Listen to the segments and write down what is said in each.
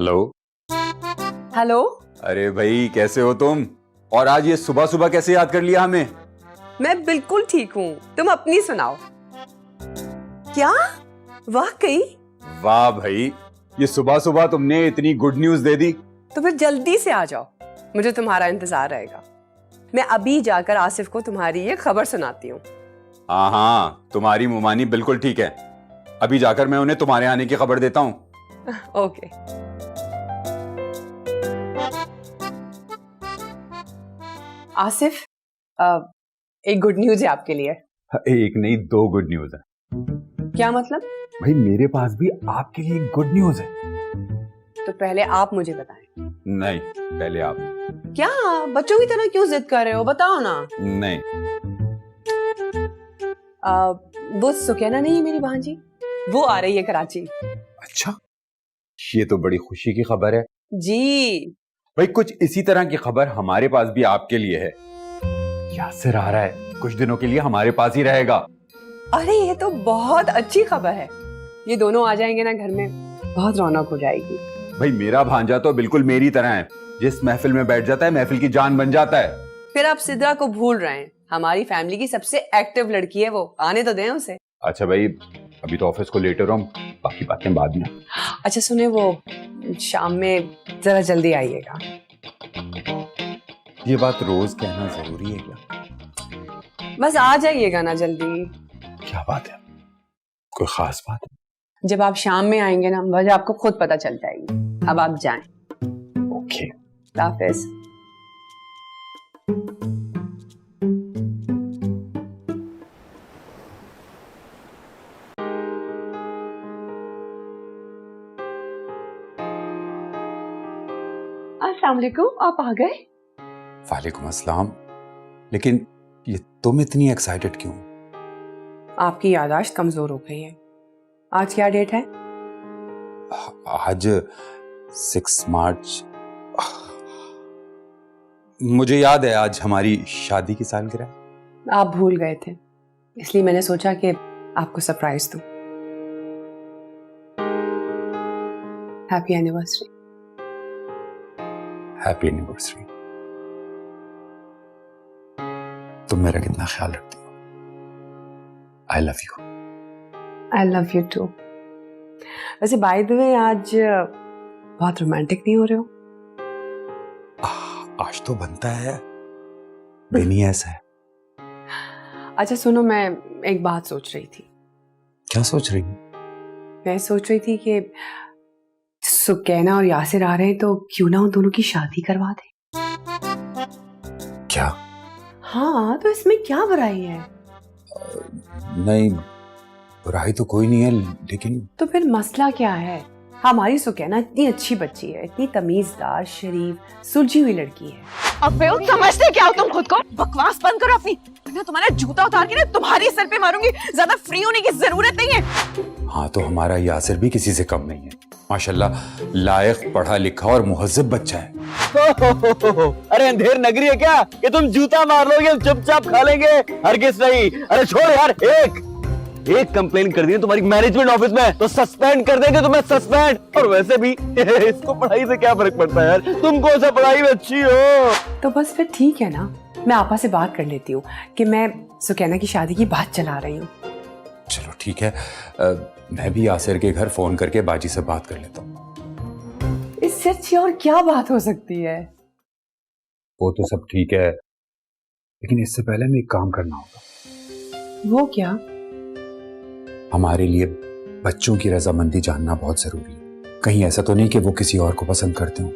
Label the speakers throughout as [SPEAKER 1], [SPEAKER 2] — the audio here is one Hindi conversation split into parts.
[SPEAKER 1] हेलो।
[SPEAKER 2] हेलो।
[SPEAKER 1] अरे भाई कैसे हो तुम? और आज ये सुबह सुबह कैसे याद कर लिया हमें?
[SPEAKER 2] मैं बिल्कुल ठीक हूँ, तुम अपनी सुनाओ। क्या? वाकई?
[SPEAKER 1] वाह भाई, ये सुबह सुबह तुमने इतनी गुड न्यूज दे दी।
[SPEAKER 2] तो फिर जल्दी से आ जाओ, मुझे तुम्हारा इंतजार रहेगा। मैं अभी जाकर आसिफ को तुम्हारी ये खबर सुनाती हूँ।
[SPEAKER 1] हाँ हाँ, तुम्हारी मुमानी बिल्कुल ठीक है। अभी जाकर मैं उन्हें तुम्हारे आने की खबर देता हूँ।
[SPEAKER 2] ओके। आसिफ, एक गुड न्यूज है आपके लिए।
[SPEAKER 1] एक नहीं, दो गुड न्यूज है।
[SPEAKER 2] क्या मतलब?
[SPEAKER 1] भाई मेरे पास भी आपके लिए एक गुड न्यूज है।
[SPEAKER 2] तो पहले आप मुझे बताएं।
[SPEAKER 1] नहीं, पहले आप।
[SPEAKER 2] क्या बच्चों की तरह क्यों जिद कर रहे हो, बताओ ना।
[SPEAKER 1] नहीं।
[SPEAKER 2] वो सुकैना नहीं है मेरी भांजी, वो आ रही है कराची।
[SPEAKER 1] अच्छा, ये तो बड़ी खुशी की खबर है
[SPEAKER 2] जी।
[SPEAKER 1] भाई। कुछ इसी तरह की खबर हमारे पास भी आपके लिए है। यासिर आ रहा है, कुछ दिनों के लिए हमारे पास ही रहेगा।
[SPEAKER 2] अरे ये तो बहुत अच्छी खबर है। ये दोनों आ जाएंगे ना घर में, बहुत रौनक हो जाएगी।
[SPEAKER 1] भाई मेरा भांजा तो बिल्कुल मेरी तरह है, जिस महफिल में बैठ जाता है महफिल की जान बन जाता है।
[SPEAKER 2] फिर आप सिद्रा को भूल रहे हैं, हमारी फैमिली की सबसे एक्टिव लड़की है वो, आने तो दें उसे।
[SPEAKER 1] अच्छा भाई, अभी तो ऑफिस को लेट हो रहा हूँ, बाकी बातें बाद में।
[SPEAKER 2] अच्छा सुने, वो शाम में जरा जल्दी आइएगा।
[SPEAKER 1] ये बात रोज कहना जरूरी है क्या?
[SPEAKER 2] बस आ जाइएगा ना जल्दी।
[SPEAKER 1] क्या बात है, कोई खास बात है?
[SPEAKER 2] जब आप शाम में आएंगे ना, वजह आपको खुद पता चल जाएगी। अब आप जाएं।
[SPEAKER 1] ओके।
[SPEAKER 2] हाफिज। अस्सलाम वालेकुम, आप आ गए?
[SPEAKER 1] वालेकुम अस्सलाम। लेकिन ये तुम इतनी एक्साइटेड क्यों?
[SPEAKER 2] आपकी याददाश्त कमजोर हो गई है। आज क्या डेट है?
[SPEAKER 1] आज 6 मार्च। मुझे याद है आज हमारी शादी की सालगिरह।
[SPEAKER 2] आप भूल गए थे, इसलिए मैंने सोचा कि आपको सरप्राइज दूं। Happy anniversary.
[SPEAKER 1] Happy anniversary. तुम मेरा कितना ख्याल रखती हो। I love you.
[SPEAKER 2] I love you too. वैसे बाय द वे, आज बहुत रोमांटिक नहीं हो रहे हो?
[SPEAKER 1] आज तो बनता है, दिन ही ऐसा है।
[SPEAKER 2] अच्छा सुनो, मैं एक बात सोच रही थी।
[SPEAKER 1] क्या सोच रही हो?
[SPEAKER 2] मैं सोच रही थी कि सुकैना और यासिर आ रहे हैं, तो क्यों ना उन दोनों की शादी करवा दें।
[SPEAKER 1] क्या?
[SPEAKER 2] हाँ, तो इसमें क्या बुराई है?
[SPEAKER 1] नहीं, बुराई तो कोई नहीं है, लेकिन
[SPEAKER 2] तो फिर मसला क्या है? हमारी सुकैना इतनी अच्छी बच्ची है, इतनी तमीजदार, शरीफ, सुलझी हुई लड़की है।
[SPEAKER 3] अबे समझते क्या हो तुम खुद को? बकवास बंद करो अपनी, वरना तुम्हारा जूता उतार के ना तुम्हारे सर पे मारूंगी। ज्यादा फ्री होने की जरूरत नहीं है।
[SPEAKER 1] हाँ, तो हमारा यासिर भी किसी से कम नहीं है। माशाल्लाह, लायक, पढ़ा लिखा और मुहज्जब बच्चा है।
[SPEAKER 4] अरे अंधेर नगरी है क्या कि तुम जूता मार लोगे, चुपचाप खा लेंगे? हरगिज नहीं। अरे छोड़ यार, एक कंप्लेन कर दी तुम्हारी मैनेजमेंट ऑफिस में तो सस्पेंड कर देंगे तुम्हें, सस्पेंड। और वैसे भी इसको पढ़ाई से क्या फर्क पड़ता है यार, तुम कौन सा पढ़ाई में अच्छी हो।
[SPEAKER 2] तो बस फिर ठीक है ना, मैं आपा से बात कर लेती हूँ कि मैं सुकैना की शादी की बात चला रही हूँ।
[SPEAKER 1] चलो ठीक है, मैं भी यासिर के घर फोन करके बाजी से बात कर लेता हूँ।
[SPEAKER 2] इससे अच्छी और क्या बात हो सकती है?
[SPEAKER 1] वो तो सब ठीक है, लेकिन इससे पहले हमें एक काम करना होगा।
[SPEAKER 2] वो क्या?
[SPEAKER 1] हमारे लिए बच्चों की रजामंदी जानना बहुत जरूरी है। कहीं ऐसा तो नहीं कि वो किसी और को पसंद करते हो।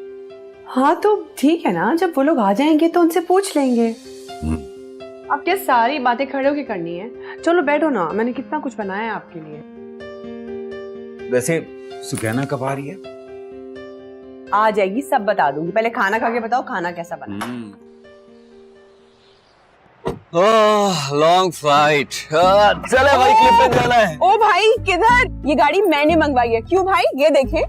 [SPEAKER 2] हाँ तो ठीक है ना, जब वो लोग आ जाएंगे तो उनसे पूछ लेंगे। अब क्या सारी बातें खड़े होके करनी है? चलो बैठो ना, मैंने कितना कुछ बनाया है आपके लिए।
[SPEAKER 1] वैसे सुकैना कब आ रही है?
[SPEAKER 2] आ जाएगी, सब बता दूंगी। पहले खाना खा के बताओ, खाना कैसा बना?
[SPEAKER 4] Long flight. चले भाई, क्लिफ्टन जाना है।
[SPEAKER 3] ओ भाई किधर? ये गाड़ी मैंने मंगवाई है। क्यों भाई, ये देखे।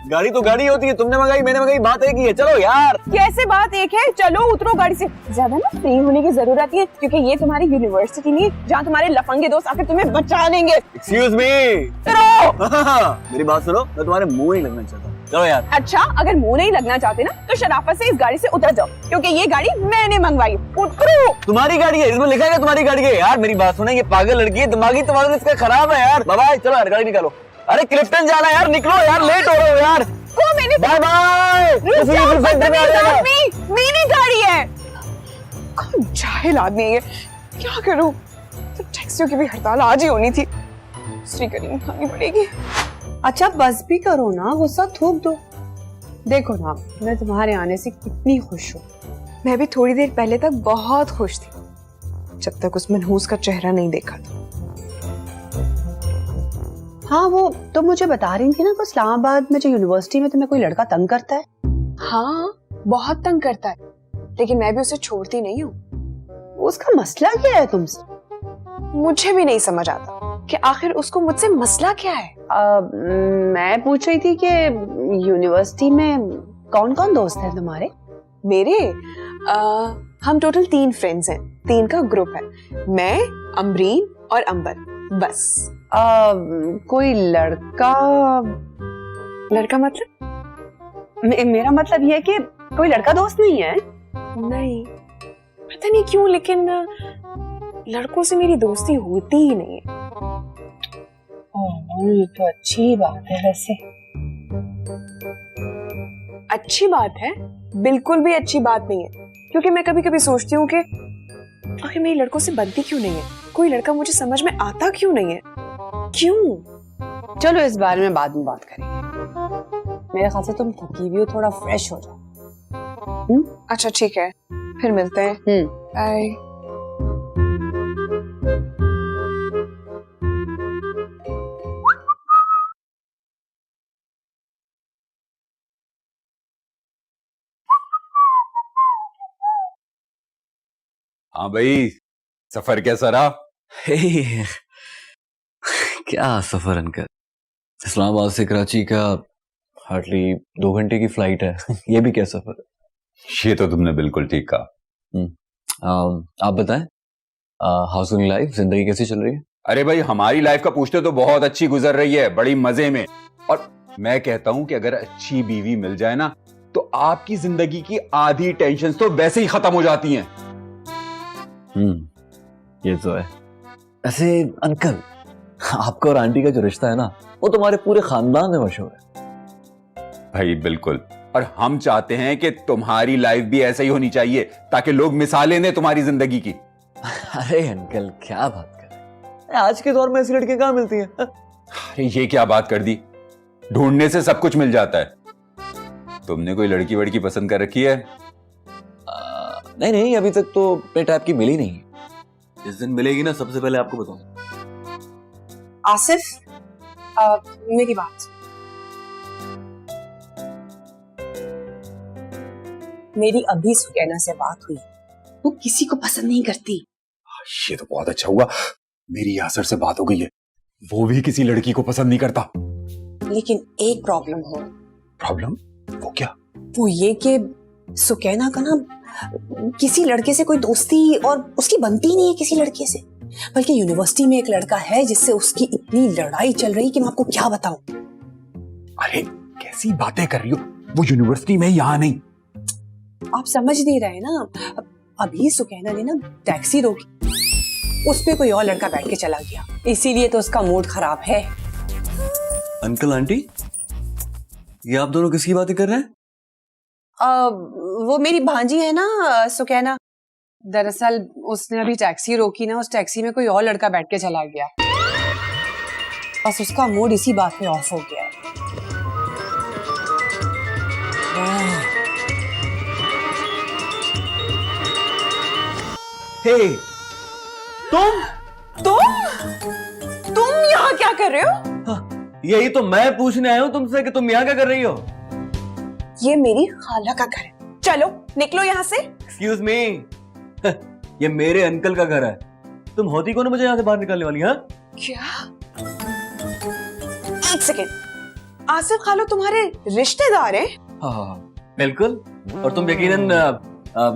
[SPEAKER 4] गाड़ी तो गाड़ी होती है, तुमने मंगाई मैंने मंगाई, बात एक ही है। चलो यार।
[SPEAKER 3] कैसे बात एक है? चलो उतरो गाड़ी से। ज्यादा ना फ्री होने की जरूरत है, क्योंकि ये तुम्हारी यूनिवर्सिटी नहीं है जहाँ तुम्हारे लफंगे दोस्त आकर तुम्हें बचा लेंगे।
[SPEAKER 4] Excuse me.
[SPEAKER 3] उतरो।
[SPEAKER 4] मेरी बात सुनो, मैं तुम्हारे मुंह ही लगना चाहता हूँ। चलो यार।
[SPEAKER 3] अच्छा, अगर मुंह नहीं लगना चाहते ना तो शराफत से इस गाड़ी से उतर जाओ, क्योंकि ये गाड़ी मैंने मंगवाई। उतरो।
[SPEAKER 4] तुम्हारी गाड़ी है, इसमें लिखा है तुम्हारी गाड़ी है। यार मेरी बात सुनो, ये पागल लड़की है, दिमागी तुम्हारा इसका खराब है यार। बाय, चलो यार गाड़ी निकालो। अरे क्लिफ्टन जाना है यार, निकलो यार, लेट हो रहे हो यार। Bye bye.
[SPEAKER 3] मेरी गाड़ी है। कौन जाहिल आदमी है ये, क्या करूं? तो टैक्सियों की भी हड़ताल आज ही होनी थी, दूसरी गाड़ी उठानी पड़ेगी।
[SPEAKER 2] अच्छा बस भी करो ना, गुस्सा थूक दो। देखो ना, मैं तुम्हारे आने से कितनी खुश हूँ।
[SPEAKER 3] मैं भी थोड़ी देर पहले तक बहुत खुश थी, जब तक उस मनहूस का चेहरा नहीं देखा था।
[SPEAKER 2] हाँ, वो तो मुझे बता रही थी ना कि इस्लामाबाद में जो यूनिवर्सिटी में तुम्हें कोई लड़का तंग करता है।
[SPEAKER 3] हाँ, बहुत तंग करता है, लेकिन मैं भी उसे छोड़ती नहीं हूँ।
[SPEAKER 2] उसका मसला क्या है तुमसे?
[SPEAKER 3] मुझे भी नहीं समझ आता कि आखिर उसको मुझसे मसला क्या है।
[SPEAKER 2] मैं पूछ रही थी कि यूनिवर्सिटी में कौन कौन दोस्त हैं तुम्हारे?
[SPEAKER 3] मेरे हम टोटल 3 फ्रेंड्स हैं, 3 का ग्रुप है। मैं, अमरीन और अंबर, बस।
[SPEAKER 2] कोई लड़का
[SPEAKER 3] मतलब?
[SPEAKER 2] मेरा मतलब ये है कि कोई लड़का दोस्त नहीं है?
[SPEAKER 3] नहीं, पता नहीं क्यों, लेकिन लड़कों से मेरी दोस्ती होती ही नहीं है।
[SPEAKER 2] ये तो अच्छी बात है वैसे।
[SPEAKER 3] अच्छी बात है? बिल्कुल भी अच्छी बात नहीं है, क्योंकि मैं कभी कभी सोचती हूँ कि आखिर मेरी लड़कों से बनती क्यों नहीं है, कोई लड़का मुझे समझ में आता क्यों नहीं है, क्यों?
[SPEAKER 2] चलो इस बारे में बाद में बात करेंगे। मेरे ख्याल से तुम थकी भी हो, थोड़ा फ्रेश हो जाओ।
[SPEAKER 3] अच्छा ठीक है, फिर मिलते हैं। बाय।
[SPEAKER 1] हाँ भाई, सफर कैसा रहा?
[SPEAKER 4] क्या सफर अंकल, इस्लामाबाद से कराची का हार्डली 2 घंटे की फ्लाइट है। ये भी क्या सफर है?
[SPEAKER 1] ये तो तुमने बिल्कुल ठीक कहा।
[SPEAKER 4] आप बताएं, हाउसिंग लाइफ, जिंदगी कैसी चल रही है?
[SPEAKER 1] अरे भाई, हमारी लाइफ का पूछते तो बहुत अच्छी गुजर रही है, बड़ी मजे में। और मैं कहता हूं कि अगर अच्छी बीवी मिल जाए ना, तो आपकी जिंदगी की आधी टेंशन तो वैसे ही खत्म हो जाती हैं।
[SPEAKER 4] ये तो है। ऐसे अंकल, आपका और आंटी का जो रिश्ता है ना, वो तुम्हारे पूरे खानदान में मशहूर है।
[SPEAKER 1] भाई बिल्कुल, और हम चाहते हैं कि तुम्हारी लाइफ भी ऐसा ही होनी चाहिए, ताकि लोग मिसालें दें तुम्हारी जिंदगी की।
[SPEAKER 4] अरे अंकल, क्या बात कर रहे हैं, आज के दौर में ऐसी लड़कियां कहाँ मिलती हैं?
[SPEAKER 1] अरे ये क्या बात कर दी, ढूंढने से सब कुछ मिल जाता है। तुमने कोई लड़की वड़की पसंद कर रखी है?
[SPEAKER 4] नहीं, अभी तक तो अपने टाइप की मिली नहीं। जिस दिन मिलेगी ना, सबसे पहले आपको बताऊं।
[SPEAKER 3] आसिफ, मेरी बात, मेरी अभी सुकैना से बात हुई, वो किसी को पसंद नहीं करती।
[SPEAKER 1] ये तो बहुत अच्छा हुआ, मेरी यासर से बात हो गई है, वो भी किसी लड़की को पसंद नहीं करता।
[SPEAKER 3] लेकिन एक प्रॉब्लम है।
[SPEAKER 1] प्रॉब्लम? वो क्या?
[SPEAKER 3] वो ये कि सुकैना का ना किसी लड़के से कोई दोस्ती और उसकी बनती नहीं है किसी लड़के से, बल्कि यूनिवर्सिटी में एक लड़का है जिससे उसकी इतनी लड़ाई चल रही कि मैं आपको क्या बताऊं।
[SPEAKER 1] अरे कैसी बातें कर रही हो, वो यूनिवर्सिटी में, यहाँ नहीं।
[SPEAKER 3] आप समझ नहीं रहे ना, अभी सुकैना ने ना टैक्सी रोकी, उस पे कोई और लड़का बैठ के चला गया, इसीलिए तो उसका मूड खराब है।
[SPEAKER 4] अंकल आंटी, ये आप दोनों किसकी बातें कर रहे हैं?
[SPEAKER 2] वो मेरी भांजी है ना सुकैना। दरअसल उसने अभी टैक्सी रोकी ना, उस टैक्सी में कोई और लड़का बैठ के चला गया, बस उसका मूड इसी बात में ऑफ हो गया है।
[SPEAKER 4] हे,
[SPEAKER 3] तुम यहाँ क्या कर रहे हो?
[SPEAKER 4] यही तो मैं पूछने आया हूँ तुमसे कि तुम यहाँ क्या कर रही हो?
[SPEAKER 3] ये मेरी खाला का घर है, चलो निकलो यहाँ से।
[SPEAKER 4] एक्सक्यूज मी, ये मेरे अंकल का घर है, तुम होती कौन मुझे यहाँ से बाहर निकालने वाली? हाँ
[SPEAKER 3] क्या? एक सेकेंड, आसिफ खालो तुम्हारे रिश्तेदार हैं?
[SPEAKER 4] हाँ बिल्कुल, और तुम यकीनन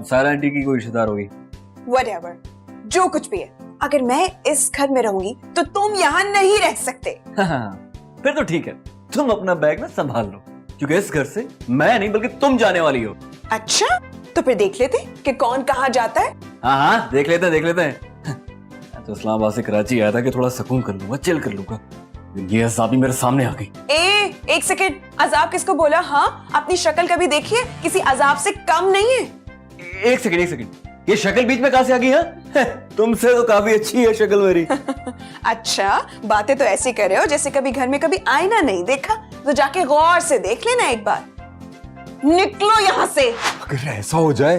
[SPEAKER 4] सारा आंटी की कोई रिश्तेदार होगी।
[SPEAKER 3] Whatever, जो कुछ भी है, अगर मैं इस घर में रहूंगी तो तुम यहाँ नहीं रह सकते।
[SPEAKER 4] फिर तो ठीक है, तुम अपना बैग ना संभाल लो, क्योंकि इस घर से मैं नहीं बल्कि तुम जाने वाली हो।
[SPEAKER 3] अच्छा, तो फिर देख लेते कि कौन कहाँ जाता है।
[SPEAKER 4] हाँ, देख लेते हैं। मैं तो इस्लामाबाद से कराची आया था कि थोड़ा सुकून कर लूंगा, चिल कर लूंगा। ये अज़ाबी मेरे सामने आ गई।
[SPEAKER 3] एक सेकेंड, अजाब किसको बोला? हाँ, अपनी शक्ल कभी देखिए, किसी अजाब से कम नहीं है।
[SPEAKER 4] एक सेकंड, ये शक्ल बीच में कहां से आ गई है? तुमसे तो काफी अच्छी है शक्ल मेरी।
[SPEAKER 3] अच्छा, बातें तो ऐसी कर रहे हो जैसे कभी घर में कभी आईना नहीं देखा, तो जाके गौर से देख लेना एक बार। निकलो यहाँ से।
[SPEAKER 1] अगर ऐसा हो जाए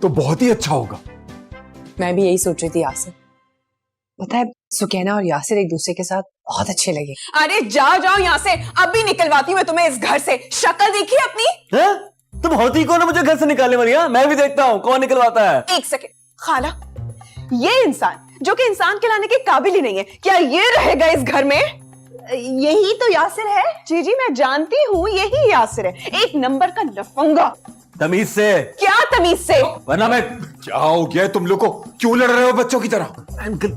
[SPEAKER 1] तो बहुत ही अच्छा होगा।
[SPEAKER 2] मैं भी यही सोच रही थी यासिर। पता है, सुकैना और यासिर एक दूसरे के साथ बहुत अच्छे लगे।
[SPEAKER 3] अरे जाओ यहाँ से, अभी निकलवाती हूँ मैं तुम्हें इस घर से। शक्ल देखी अपनी?
[SPEAKER 4] है? तुम होती कौन है मुझे घर से निकालने वाली? मैं भी देखता हूँ कौन निकलवाता है।
[SPEAKER 3] एक सेकेंड, खाला, ये इंसान जो कि इंसान कहलाने के काबिल ही नहीं है, क्या ये रहेगा इस घर में? यही तो यासिर है। जी, मैं जानती हूँ, यही यासिर है, एक नंबर का लफंगा।
[SPEAKER 4] तमीज से।
[SPEAKER 3] क्या तमीज से?
[SPEAKER 4] वरना मैं।
[SPEAKER 1] क्या हो गया तुम लोग को? क्यों लड़ रहे हो बच्चों की तरह?
[SPEAKER 4] अंकल,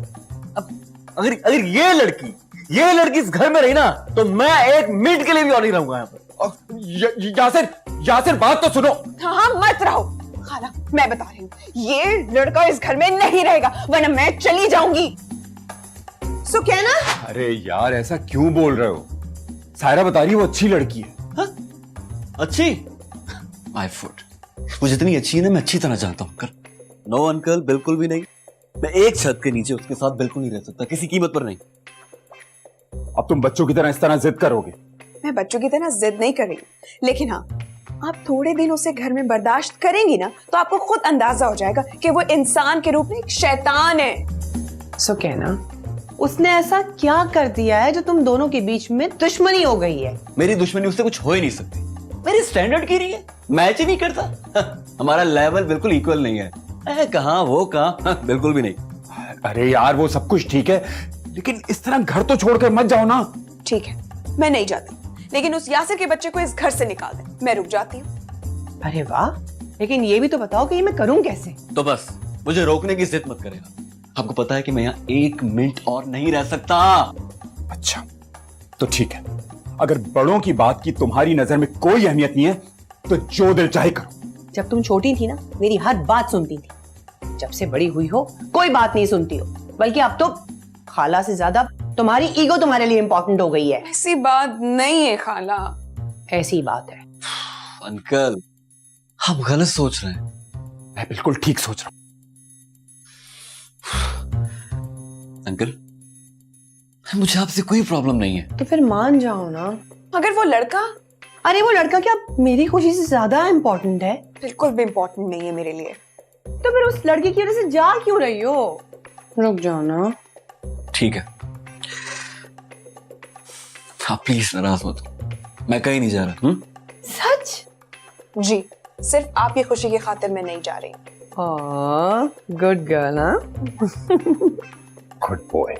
[SPEAKER 4] अब अगर ये लड़की इस घर में रही ना, तो मैं एक मिनट के लिए भी और नहीं रहूंगा यहाँ पर।
[SPEAKER 1] यासिर बात तो सुनो।
[SPEAKER 3] हाँ, मत रहो। खाला, मैं बता रही हूँ, ये लड़का इस घर में नहीं रहेगा, वरना मैं चली जाऊंगी। सुकैना।
[SPEAKER 1] अरे यार, ऐसा क्यों बोल रहे हो? सायरा बता रही है वो अच्छी लड़की है।
[SPEAKER 4] हाँ? अच्छी? माय फुट, वो जितनी अच्छी है ना, मैं अच्छी तरह जानता हूँ अंकल। नो अंकल, बिल्कुल भी नहीं। मैं एक छत के नीचे उसके साथ बिल्कुल नहीं रह सकता, किसी कीमत पर नहीं।
[SPEAKER 1] अब तुम बच्चों की तरह इस तरह जिद करोगे?
[SPEAKER 3] मैं बच्चों की तरह जिद नहीं कर रही, लेकिन हाँ, आप थोड़े दिन उसे घर में बर्दाश्त करेंगी ना, तो आपको खुद अंदाजा हो जाएगा कि वो इंसान के रूप में एक शैतान है।
[SPEAKER 2] सुकैना, उसने ऐसा क्या कर दिया है जो तुम दोनों के बीच में दुश्मनी हो गई है?
[SPEAKER 4] मेरी दुश्मनी उससे कुछ हो ही नहीं सकती। मेरी स्टैंडर्ड की रही है, मैच ही नहीं करता। हमारा लेवल बिल्कुल इक्वल नहीं है। कहाँ वो कहाँ, बिल्कुल भी नहीं।
[SPEAKER 1] अरे यार, वो सब कुछ ठीक है, लेकिन इस तरह घर तो छोड़कर मत जाओ ना।
[SPEAKER 3] ठीक है, मैं नहीं जाती, लेकिन उस यासिर के बच्चे को इस घर से निकाल दे, मैं रुक जाती हूँ।
[SPEAKER 2] अरे वाह, लेकिन ये भी तो बताओ कि ये मैं करूं कैसे?
[SPEAKER 4] तो बस मुझे रोकने की जिद मत करेगा। आपको पता है कि मैं यहाँ एक मिनट और नहीं रह सकता।
[SPEAKER 1] अच्छा, तो ठीक है। अगर बड़ों की बात की तुम्हारी नजर में कोई अहमियत नहीं है, तो जो दिल चाहे करो।
[SPEAKER 2] जब तुम छोटी थी ना, मेरी हर बात सुनती थी। जब से बड़ी हुई हो, कोई बात नहीं सुनती हो, बल्कि अब तो खाला से ज्यादा तुम्हारी ईगो तुम्हारे लिए इंपॉर्टेंट हो गई है।
[SPEAKER 3] ऐसी बात नहीं है खाला।
[SPEAKER 2] ऐसी बात है।
[SPEAKER 4] अंकल, आप गलत सोच रहे हैं।
[SPEAKER 1] मैं बिल्कुल ठीक सोच रहा हूं।
[SPEAKER 4] अंकल, मुझे आपसे कोई प्रॉब्लम नहीं है।
[SPEAKER 2] तो फिर मान जाओ ना।
[SPEAKER 3] अगर वो लड़का,
[SPEAKER 2] अरे वो लड़का क्या मेरी खुशी से ज्यादा इंपॉर्टेंट है?
[SPEAKER 3] बिल्कुल भी इंपॉर्टेंट नहीं है मेरे लिए।
[SPEAKER 2] तो फिर उस लड़की की वजह से जा क्यों रही हो? रुक जाओ ना।
[SPEAKER 4] ठीक है, आप प्लीज नाराज मत हो, मैं कहीं नहीं जा रहा।
[SPEAKER 2] सच?
[SPEAKER 3] जी, सिर्फ आपकी खुशी की खातिर मैं नहीं जा रही।
[SPEAKER 2] Good girl. हाँ,
[SPEAKER 1] गुड बॉय।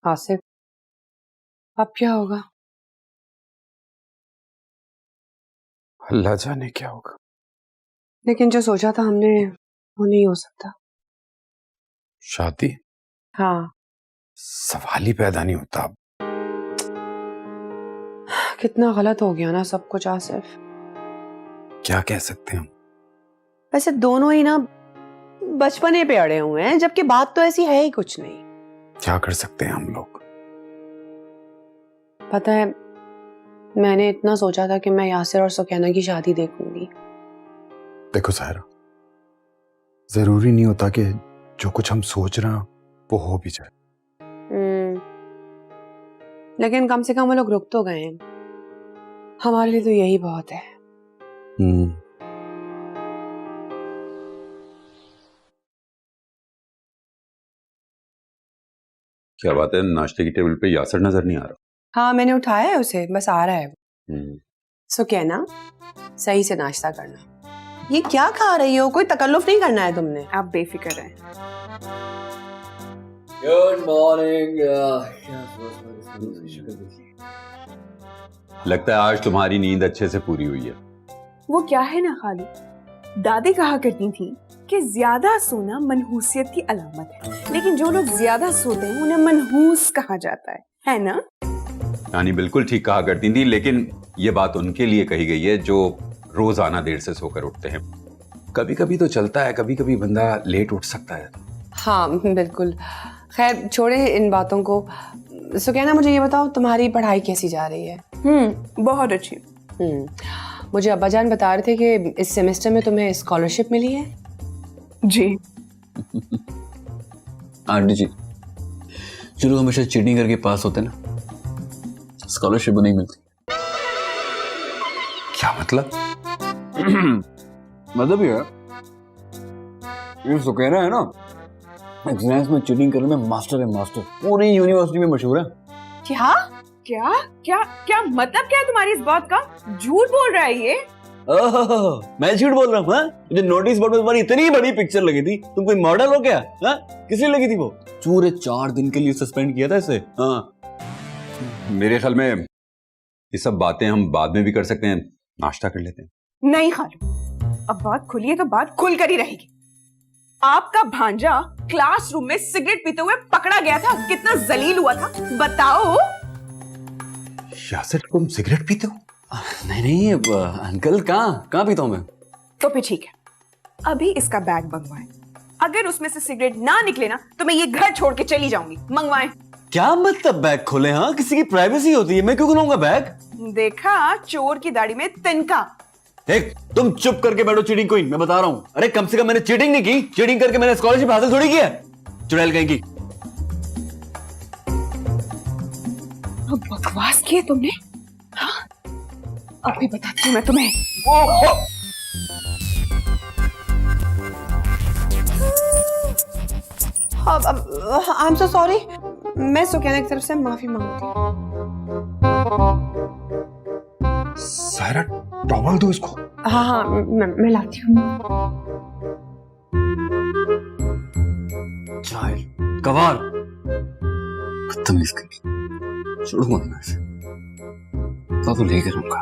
[SPEAKER 2] आसिफ, अब क्या होगा?
[SPEAKER 1] अल्लाह जाने क्या होगा।
[SPEAKER 2] लेकिन जो सोचा था हमने, वो नहीं हो सकता।
[SPEAKER 1] शादी?
[SPEAKER 2] हाँ।
[SPEAKER 1] सवाल ही पैदा नहीं होता। अब
[SPEAKER 2] कितना गलत हो गया ना सब कुछ आसिफ।
[SPEAKER 1] क्या कह सकते हैं हम?
[SPEAKER 2] वैसे दोनों ही ना बचपने पे अड़े हुए हैं, जबकि बात तो ऐसी है ही कुछ नहीं।
[SPEAKER 1] क्या कर सकते हैं हम लोग?
[SPEAKER 2] पता है, मैंने इतना सोचा था कि मैं यासिर और सुकैना की शादी देखूंगी।
[SPEAKER 1] देखो सायरा, जरूरी नहीं होता कि जो कुछ हम सोच रहे हैं वो हो भी जाए।
[SPEAKER 2] लेकिन कम से कम वो लोग रुक तो गए हैं। हमारे लिए तो यही बहुत है।
[SPEAKER 1] क्या बात है, नाश्ते की टेबल पे यासिर नजर नहीं आ रहा?
[SPEAKER 2] हाँ, मैंने उठाया है उसे, बस आ रहा है। सुकैना, सही से नाश्ता करना। ये क्या खा रही हो? कोई तकल्लुफ नहीं करना है तुमने।
[SPEAKER 3] आप बेफिक्र रहें।
[SPEAKER 4] Good morning.
[SPEAKER 1] लगता है आज तुम्हारी नींद अच्छे से पूरी हुई है।
[SPEAKER 3] वो क्या है ना खाली, दादी कहा करती थी कि कि ज्यादा सोना मनहूसियत की अलामत है, लेकिन जो लोग ज्यादा सोते हैं उन्हें मनहूस कहा जाता है ना?
[SPEAKER 1] नानी बिल्कुल ठीक कहा करती थी, लेकिन ये बात उनके लिए कही गई है जो रोजाना देर से सोकर उठते हैं। कभी कभी तो चलता है, कभी कभी बंदा लेट उठ सकता है।
[SPEAKER 2] हाँ बिल्कुल। खैर छोड़े इन बातों को। सुकैना मुझे ये बताओ, तुम्हारी पढ़ाई कैसी जा रही है?
[SPEAKER 3] बहुत अच्छी।
[SPEAKER 2] मुझे अब्बाजान बता रहे थे कि इस सेमेस्टर में तुम्हें स्कॉलरशिप मिली है।
[SPEAKER 3] जी।
[SPEAKER 4] आंटी जी, जो लोग हमेशा चीटिंग करके पास होते हैं ना, स्कॉलरशिप नहीं मिलती।
[SPEAKER 1] क्या मतलब?
[SPEAKER 4] मतलब ये सुकैना है ना, एग्जाम्स में चीटिंग करने में मास्टर है, मास्टर। पूरी यूनिवर्सिटी में मशहूर है।
[SPEAKER 3] क्या क्या क्या क्या मतलब क्या है तुम्हारी इस बात का? झूठ बोल रहा है ये?
[SPEAKER 4] ओह, मैं झूठ बोल रहा हूँ? मुझे नोटिस बोर्ड में तुम्हारी इतनी बड़ी पिक्चर लगी थी, तुम कोई मॉडल हो क्या? किस लिए लगी थी वो? पूरे 4 दिन के लिए सस्पेंड किया था इसे।
[SPEAKER 1] मेरे ख्याल में ये सब बातें हम बाद में भी कर सकते हैं, नाश्ता कर लेते हैं।
[SPEAKER 3] नहीं खालू, अब बात खुली है तो बात खुल कर ही रहेगी। आपका भांजा क्लासरूम में सिगरेट पीते हुए पकड़ा गया था, कितना जलील हुआ था बताओ।
[SPEAKER 1] यासिर, तुम सिगरेट पीते हो?
[SPEAKER 4] नहीं अंकल, कहाँ पीता हूँ मैं?
[SPEAKER 3] तो फिर ठीक है, अभी इसका बैग मंगवाएं। अगर उसमें से सिगरेट ना निकले ना तो मैं ये घर छोड़ के चली जाऊंगी। मंगवाएं।
[SPEAKER 4] क्या मतलब बैग खोले? किसी की प्राइवेसी होती है, मैं क्यों खोलूंगा बैग?
[SPEAKER 3] देखा, चोर की दाढ़ी में तिनका।
[SPEAKER 4] तुम चुप करके बैठो चीटिंग क्वीन, मैं बता रहा हूँ। अरे कम से कम मैंने चीटिंग नहीं की, चीटिंग करके मैंने स्कॉलरशिप हासिल थोड़ी की है, चुड़ैल कहीं की।
[SPEAKER 3] बकवास की है तुमने? हाँ? अभी बताती हूँ मैं तुम्हें।
[SPEAKER 2] I am so sorry. मैं सुकैना की तरफ से माफी मांगती हूँ।
[SPEAKER 1] सायरा, टॉवल दो इसको।
[SPEAKER 2] हाँ मैं लाती हूँ।
[SPEAKER 4] चाइल्ड कवार, बदतमीज कहीं, छोड़ूंगा मैं इसे, तो लेकर रहूंगा।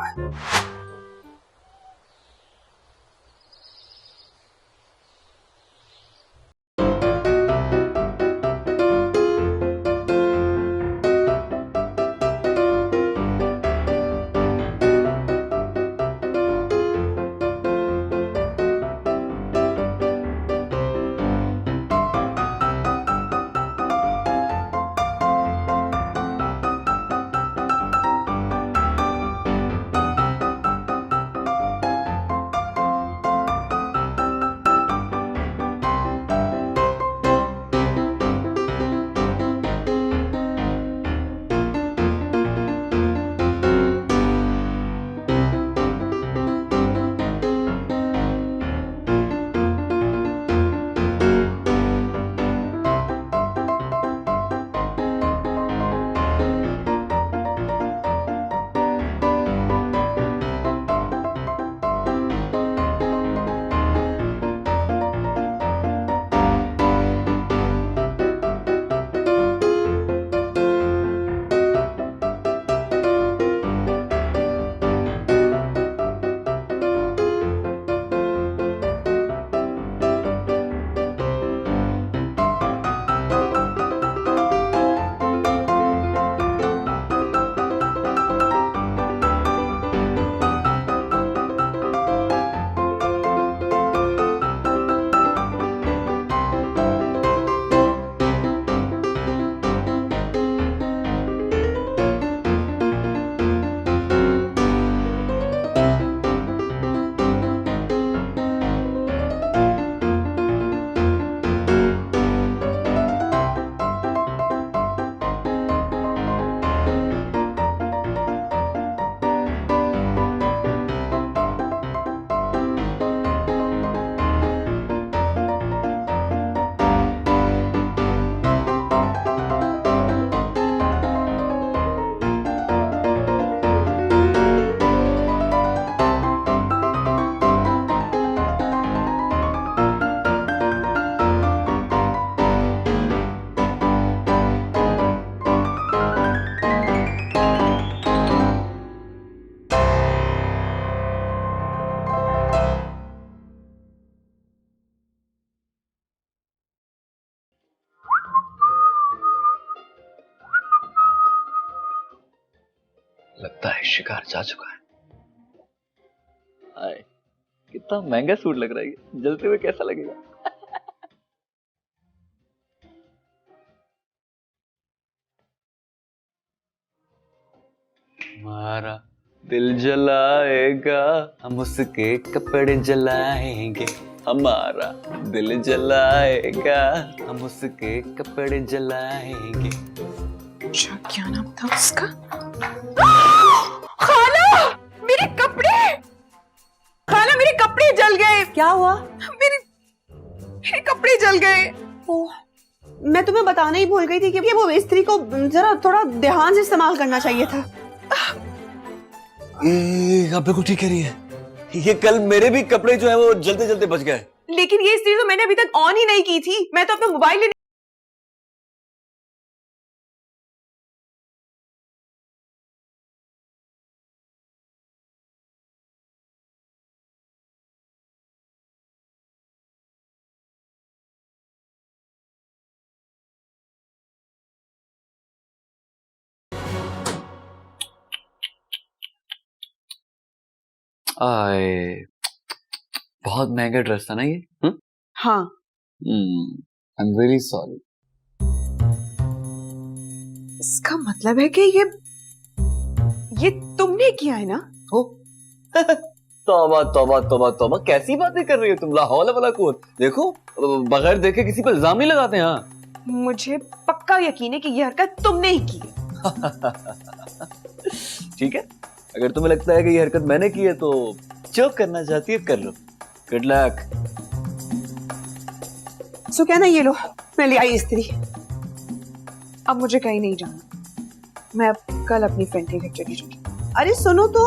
[SPEAKER 4] लगता है शिकार जा चुका है। हाय, कितना महंगा सूट लग रहा है ये, जलते हुए कैसा लगेगा। हमारा दिल जलाएगा, हम उसके कपड़े जलाएंगे। हमारा दिल जलाएगा, हम उसके कपड़े जलाएंगे।
[SPEAKER 3] अच्छा, क्या नाम था उसका? खाला, मेरे कपड़े! खाला, मेरे कपड़े जल गए।
[SPEAKER 2] क्या हुआ?
[SPEAKER 3] मेरे कपड़े जल गए।
[SPEAKER 2] ओह, मैं तुम्हें बताना ही भूल गई थी कि वो इस्त्री को जरा थोड़ा ध्यान से इस्तेमाल करना चाहिए था।
[SPEAKER 4] आप बिल्कुल ठीक कह रही है। ये कल मेरे भी कपड़े जो है वो जलते जलते बच गए।
[SPEAKER 3] लेकिन ये इस्त्री तो मैंने अभी तक ऑन ही नहीं की थी। मैं तो अपना मोबाइल लेने
[SPEAKER 4] आए, बहुत महंगा ड्रेस था ना ये।
[SPEAKER 3] हाँ,
[SPEAKER 4] आई एम वेरी सॉरी।
[SPEAKER 3] इसका मतलब है कि ये तुमने किया है ना?
[SPEAKER 4] हो तौबा तौबा तौबा तौबा, कैसी बातें कर रही हो तुम, लाहौल वाला कौन। देखो, बगैर देखे किसी पर इल्जाम नहीं लगाते। हाँ,
[SPEAKER 3] मुझे पक्का यकीन है कि ये हरकत तुमने ही की है।
[SPEAKER 4] ठीक है, अगर तुम्हें लगता है कि ये हरकत मैंने की है तो जो करना चाहती है कर लो। Good luck.
[SPEAKER 2] सो क्या ना, ये लो, मैं ले आई इस्त्री।
[SPEAKER 3] अब मुझे कहीं नहीं जाना। मैं अब कल अपनी फ्रेंड के घर चली जाऊंगी।
[SPEAKER 2] अरे सुनो तो।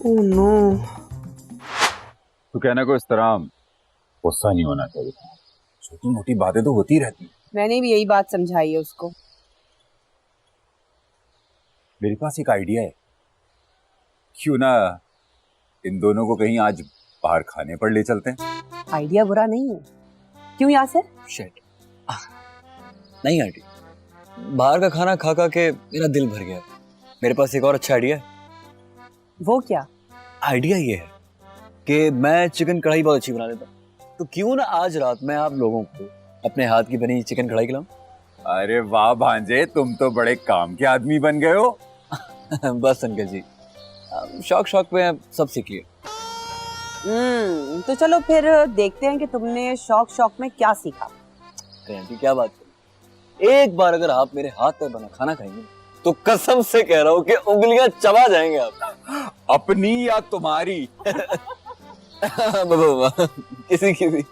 [SPEAKER 2] Oh no.
[SPEAKER 1] तो कहने को इस तरह गुस्सा नहीं होना चाहिए, छोटी मोटी बातें तो होती रहती हैं।
[SPEAKER 2] मैंने भी यही बात समझाई है उसको।
[SPEAKER 1] मेरे पास एक आइडिया है, क्यों ना इन दोनों को कहीं आज बाहर खाने पर ले चलते हैं।
[SPEAKER 2] आइडिया बुरा नहीं है, क्यों यासिर?
[SPEAKER 4] शिट, नहीं आंटी, बाहर का खाना खा खा के मेरा दिल भर गया। मेरे पास एक और अच्छा आइडिया है।
[SPEAKER 2] वो क्या?
[SPEAKER 4] आइडिया ये है कि मैं चिकन कढ़ाई बहुत अच्छी बना लेता हूँ, तो क्यों ना आज रात मैं आप लोगों को अपने हाथ की बनी चिकन कढ़ाई खिलाऊं।
[SPEAKER 1] अरे वाह भांजे, तुम तो बड़े काम के आदमी बन गए हो।
[SPEAKER 4] बस अंकल जी, शौक शौक में सब सीख लिया।
[SPEAKER 2] तो चलो फिर देखते हैं कि तुमने शौक शौक में क्या सीखा।
[SPEAKER 4] आंटी क्या बात करें, एक बार अगर आप मेरे हाथ पर बना खाना खाएंगे तो कसम से कह रहा हूँ कि उंगलियां चबा जाएंगे आप।
[SPEAKER 1] अपनी या तुम्हारी?
[SPEAKER 4] किसी की भी।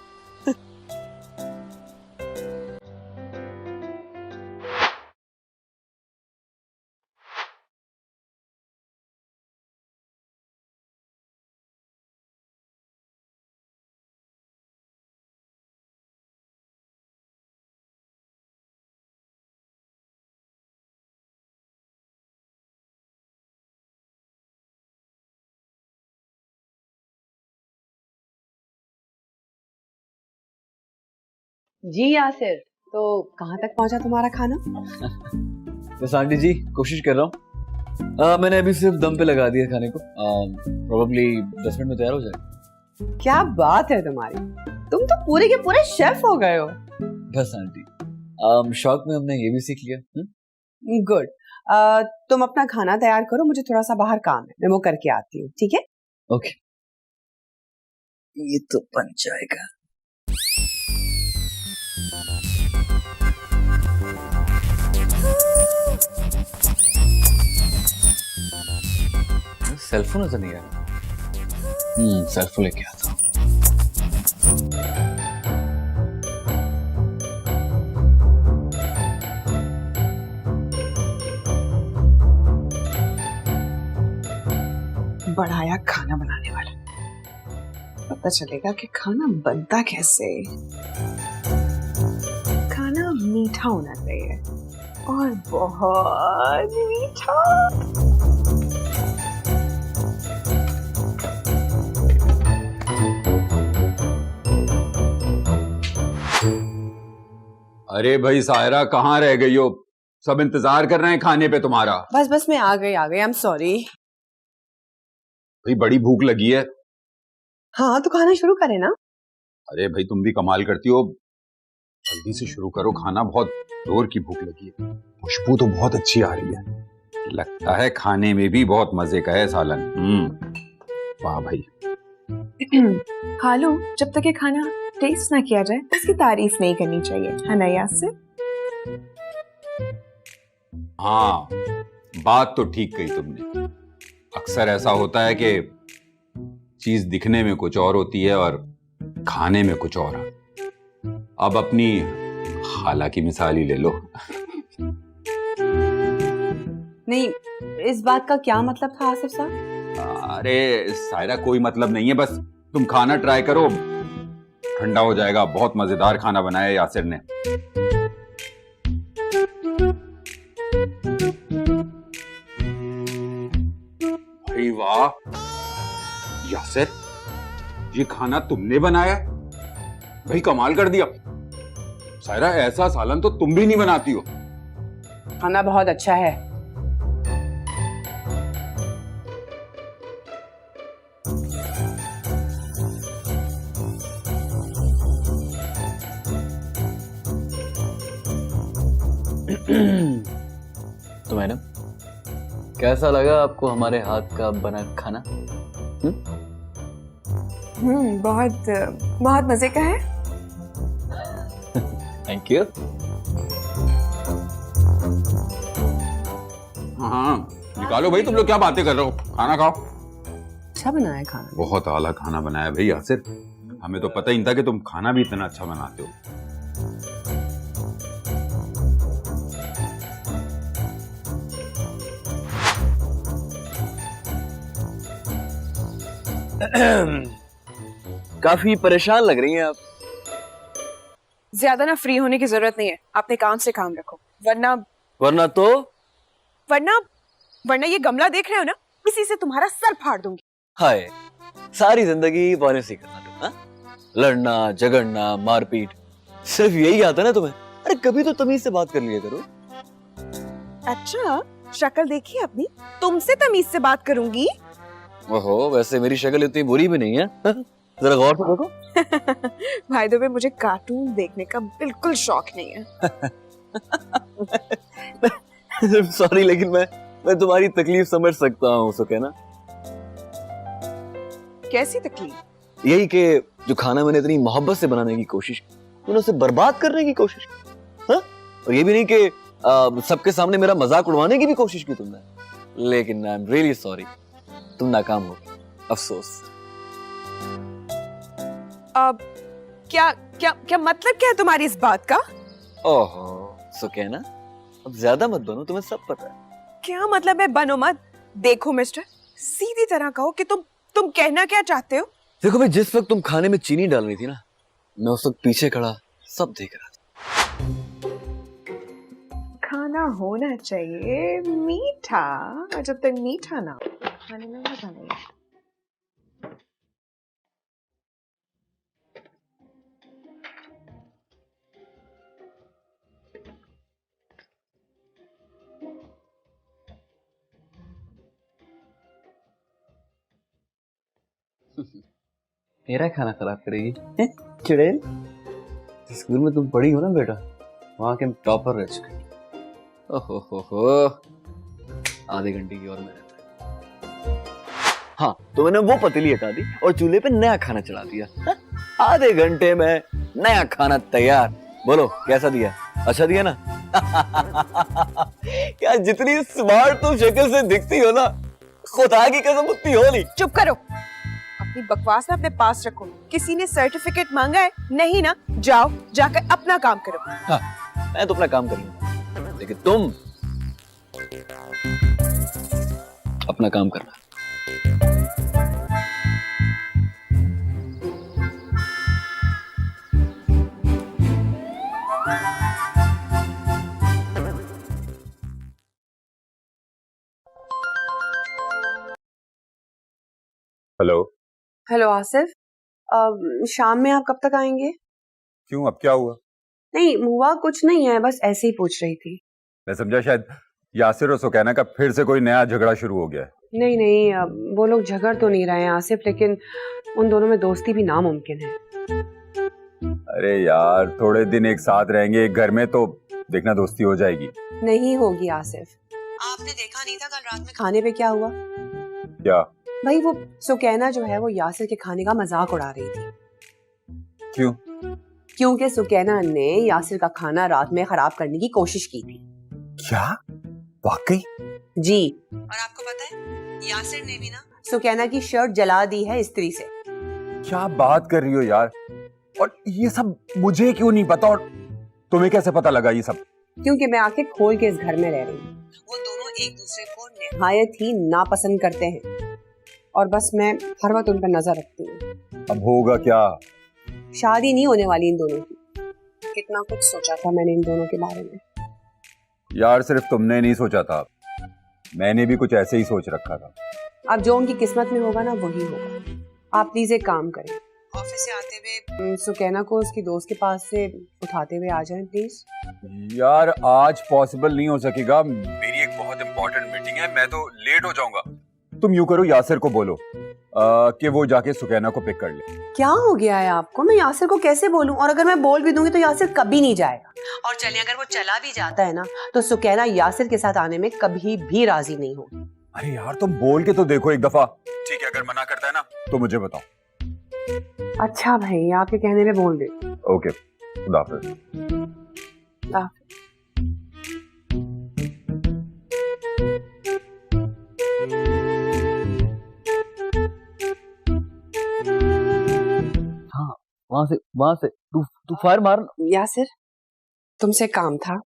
[SPEAKER 2] जी यासिर, तो कहाँ तक पहुंचा तुम्हारा खाना?
[SPEAKER 4] बस आंटी जी, कोशिश कर रहा हूँ। मैंने अभी सिर्फ दम पे लगा दिया खाने को। प्रोबेबली 10 मिनट में तैयार हो जाएगा।
[SPEAKER 2] क्या बात है तुम्हारी, तुम तो पूरे के पूरे शेफ हो गए हो।
[SPEAKER 4] बस आंटी, शौक में हमने ये भी सीख लिया।
[SPEAKER 2] गुड। तुम अपना खाना तैयार करो, मुझे थोड़ा सा बाहर काम है, मैं वो करके आती हूँ, ठीक है?
[SPEAKER 4] ओके, ये तो बन जाएगा। सेलफोन नजर नहीं आ रहा। सेलफोन लेके आता हूँ।
[SPEAKER 3] बढ़ाया खाना बनाने वाला, पता चलेगा कि खाना बनता कैसे। खाना मीठा होना चाहिए, और बहुत मीठा।
[SPEAKER 1] अरे भाई सायरा, कहाँ रह गई हो? सब इंतजार कर रहे हैं खाने पे तुम्हारा।
[SPEAKER 2] बस बस मैं आ गई आई एम सॉरी।
[SPEAKER 1] भाई बड़ी भूख लगी है।
[SPEAKER 2] हाँ तो खाना शुरू करें ना।
[SPEAKER 1] अरे भाई तुम भी कमाल करती हो, जल्दी से शुरू करो खाना, बहुत जोर की भूख लगी है। खुशबू तो बहुत अच्छी आ रही है, लगता है खाने में भी बहुत मजे का है सालन। वाह भाई।
[SPEAKER 3] खा लो, जब तक ये खाना टेस्ट ना किया जाए इसकी तारीफ नहीं करनी चाहिए, है ना यासिर?
[SPEAKER 1] हाँ, बात तो ठीक कही तुमने। अक्सर ऐसा होता है कि चीज दिखने में कुछ और होती है और खाने में कुछ और। अब अपनी खाला की मिसाल ही ले लो।
[SPEAKER 2] नहीं, इस बात का क्या मतलब था आसिफ साहब?
[SPEAKER 1] अरे सायरा, कोई मतलब नहीं है, बस तुम खाना ट्राई करो, ठंडा हो जाएगा। बहुत मजेदार खाना बनाया यासिर ने। भाई वाह यासिर, ये खाना तुमने बनाया? भाई कमाल कर दिया। सायरा, ऐसा सालन तो तुम भी नहीं बनाती हो।
[SPEAKER 2] खाना बहुत अच्छा है।
[SPEAKER 4] तो मैडम, कैसा लगा आपको हमारे हाथ का बना खाना?
[SPEAKER 3] बहुत बहुत मजे का है।
[SPEAKER 4] Thank you.
[SPEAKER 1] हाँ, निकालो भाई, तुम लोग क्या बातें कर रहे हो, खाना खाओ।
[SPEAKER 2] अच्छा बनाया खाना।
[SPEAKER 1] बहुत आला खाना बनाया भाई यासिर, हमें तो पता ही नहीं था कि तुम खाना भी इतना अच्छा बनाते हो।
[SPEAKER 4] काफी परेशान लग रही हैं आप।
[SPEAKER 3] ज्यादा ना फ्री होने की जरूरत नहीं है, अपने काम से काम रखो, वरना
[SPEAKER 4] वरना तो
[SPEAKER 3] वरना ये गमला देख रहे हो ना, इसी से तुम्हारा सर फाड़ दूंगी।
[SPEAKER 4] हाय, सारी जिंदगी पॉलिसी करना तुम, हाँ? लड़ना झगड़ना मारपीट, सिर्फ यही आता ना तुम्हें? अरे कभी तो तमीज से बात कर लिया करो।
[SPEAKER 3] अच्छा, शक्ल देखी अपनी, तुमसे तमीज से बात करूंगी।
[SPEAKER 4] ओहो, वैसे मेरी शक्ल इतनी बुरी भी नहीं है, जरा गौर से देखो।
[SPEAKER 3] भाई दो मुझे कार्टून देखने का बिल्कुल शौक नहीं है।
[SPEAKER 4] सॉरी, लेकिन मैं तुम्हारी तकलीफ समझ सकता हूँ सुकैना।
[SPEAKER 3] कैसी तकलीफ?
[SPEAKER 4] यही कि जो खाना मैंने इतनी मोहब्बत से बनाने की कोशिश की, तूने उसे बर्बाद करने की कोशिश की, हाँ? और ये भी नहीं कि सबके सामने मेरा मजाक उड़वाने की भी कोशिश की तुमने। लेकिन आई एम रियली सॉरी, तुम नाकाम हो, अफसोस।
[SPEAKER 3] अब क्या क्या क्या मतलब क्या है तुम्हारी इस बात का?
[SPEAKER 4] ओहो सुकैना, अब ज्यादा मत बनो, तुम्हें सब पता है।
[SPEAKER 3] क्या मतलब है बनो मत? देखो मिस्टर, सीधी तरह कहो कि तुम कहना क्या चाहते हो?
[SPEAKER 4] देखो भाई, जिस वक्त तुम खाने में चीनी डाल रही थी ना, मैं उस वक्त पीछे खड़ा सब देख रहा था।
[SPEAKER 3] खाना होना चाहिए मीठा, और जब तक मीठा ना हो खाने में मजा नहीं आता।
[SPEAKER 4] मेरा खाना खराब करेगी? चुड़ैल, स्कूल में तुम पढ़ी हो ना बेटा, वहां के टॉपर रह चुके। ओहो, आधे घंटे की और मेहनत है। हाँ, तो मैंने वो पतीली हटा दी और चूल्हे पे नया खाना चढ़ा दिया। आधे घंटे में नया खाना तैयार। बोलो कैसा दिया? अच्छा दिया ना? क्या जितनी स्मार्ट तुम शक्ल से दिखती हो ना, खुदा की कसम उतनी हो नहीं।
[SPEAKER 3] चुप करो, अपनी बकवास ना अपने पास रखो। किसी ने सर्टिफिकेट मांगा है? नहीं ना, जाओ जाकर अपना काम करो।
[SPEAKER 4] हाँ, मैं तो अपना काम कर लूंगा, लेकिन तुम अपना काम करना।
[SPEAKER 1] हेलो।
[SPEAKER 2] हेलो आसिफ, शाम में आप कब तक आएंगे?
[SPEAKER 1] क्यों, अब क्या हुआ?
[SPEAKER 2] नहीं हुआ कुछ नहीं है, बस ऐसे ही पूछ रही थी।
[SPEAKER 1] मैं समझा शायद यासिर और सुकैना का फिर से कोई नया झगड़ा शुरू हो गया है।
[SPEAKER 2] नहीं नहीं, वो लोग झगड़ तो नहीं रहे हैं आसिफ, लेकिन उन दोनों में दोस्ती भी नामुमकिन है।
[SPEAKER 1] अरे यार, थोड़े दिन एक साथ रहेंगे एक घर में तो देखना दोस्ती हो जाएगी।
[SPEAKER 2] नहीं होगी आसिफ। आपने देखा नहीं था कल रात में खाने पे क्या हुआ?
[SPEAKER 1] क्या?
[SPEAKER 2] भाई वो सुकैना जो है वो यासिर के खाने का मजाक उड़ा रही थी।
[SPEAKER 1] क्यों?
[SPEAKER 2] क्योंकि सुकैना ने यासिर का खाना रात में खराब करने की कोशिश की थी।
[SPEAKER 1] क्या? वाकई?
[SPEAKER 2] जी। और आपको पता है यासिर ने भी ना सुकैना की शर्ट जला दी है इस्त्री से।
[SPEAKER 1] क्या बात कर रही हो यार? और ये सब मुझे क्यों नहीं पता, और तुम्हें कैसे पता लगा ये सब?
[SPEAKER 2] क्योंकि मैं आके खोल के इस घर में रह रही हूँ। वो दोनों एक दूसरे को निहायत ही नापसंद करते हैं और बस मैं हर वक्त उन पर नजर रखती हूँ।
[SPEAKER 1] अब होगा क्या?
[SPEAKER 2] शादी नहीं होने वाली इन दोनों की। कितना कुछ सोचा था मैंने इन दोनों के बारे में।
[SPEAKER 1] यार सिर्फ तुमने नहीं सोचा था, मैंने भी कुछ ऐसे ही सोच रखा था।
[SPEAKER 2] अब जो उनकी किस्मत में होगा ना वही होगा। आप प्लीज एक काम करें, ऑफिस से आते हुए सुकैना को उसकी दोस्त के पास से उठाते हुए आ जाएं प्लीज।
[SPEAKER 1] यार आज पॉसिबल नहीं हो सकेगा, मेरी एक बहुत इंपॉर्टेंट मीटिंग है, मैं तो लेट हो जाऊंगा। तुम यूं करो, यासिर को बोलो कि वो जाके सुकैना को पिक कर ले।
[SPEAKER 2] क्या हो गया है आपको? मैं यासिर को कैसे बोलूं? और अगर मैं बोल भी दूंगी तो यासिर कभी नहीं जाएगा। और चलिए अगर वो चला भी जाता है ना तो सुकैना यासिर के साथ आने में कभी भी राजी नहीं होगी।
[SPEAKER 1] अरे यार तुम बोल के तो देखो एक दफा। ठीक है, अगर मना करता है ना तो मुझे बताओ।
[SPEAKER 2] अच्छा भाई, आपके कहने पे बोल दे।
[SPEAKER 1] ओके, खुदा हाफिज।
[SPEAKER 4] हाँ, वहां से तू फायर मार।
[SPEAKER 2] यासिर, तुमसे काम था।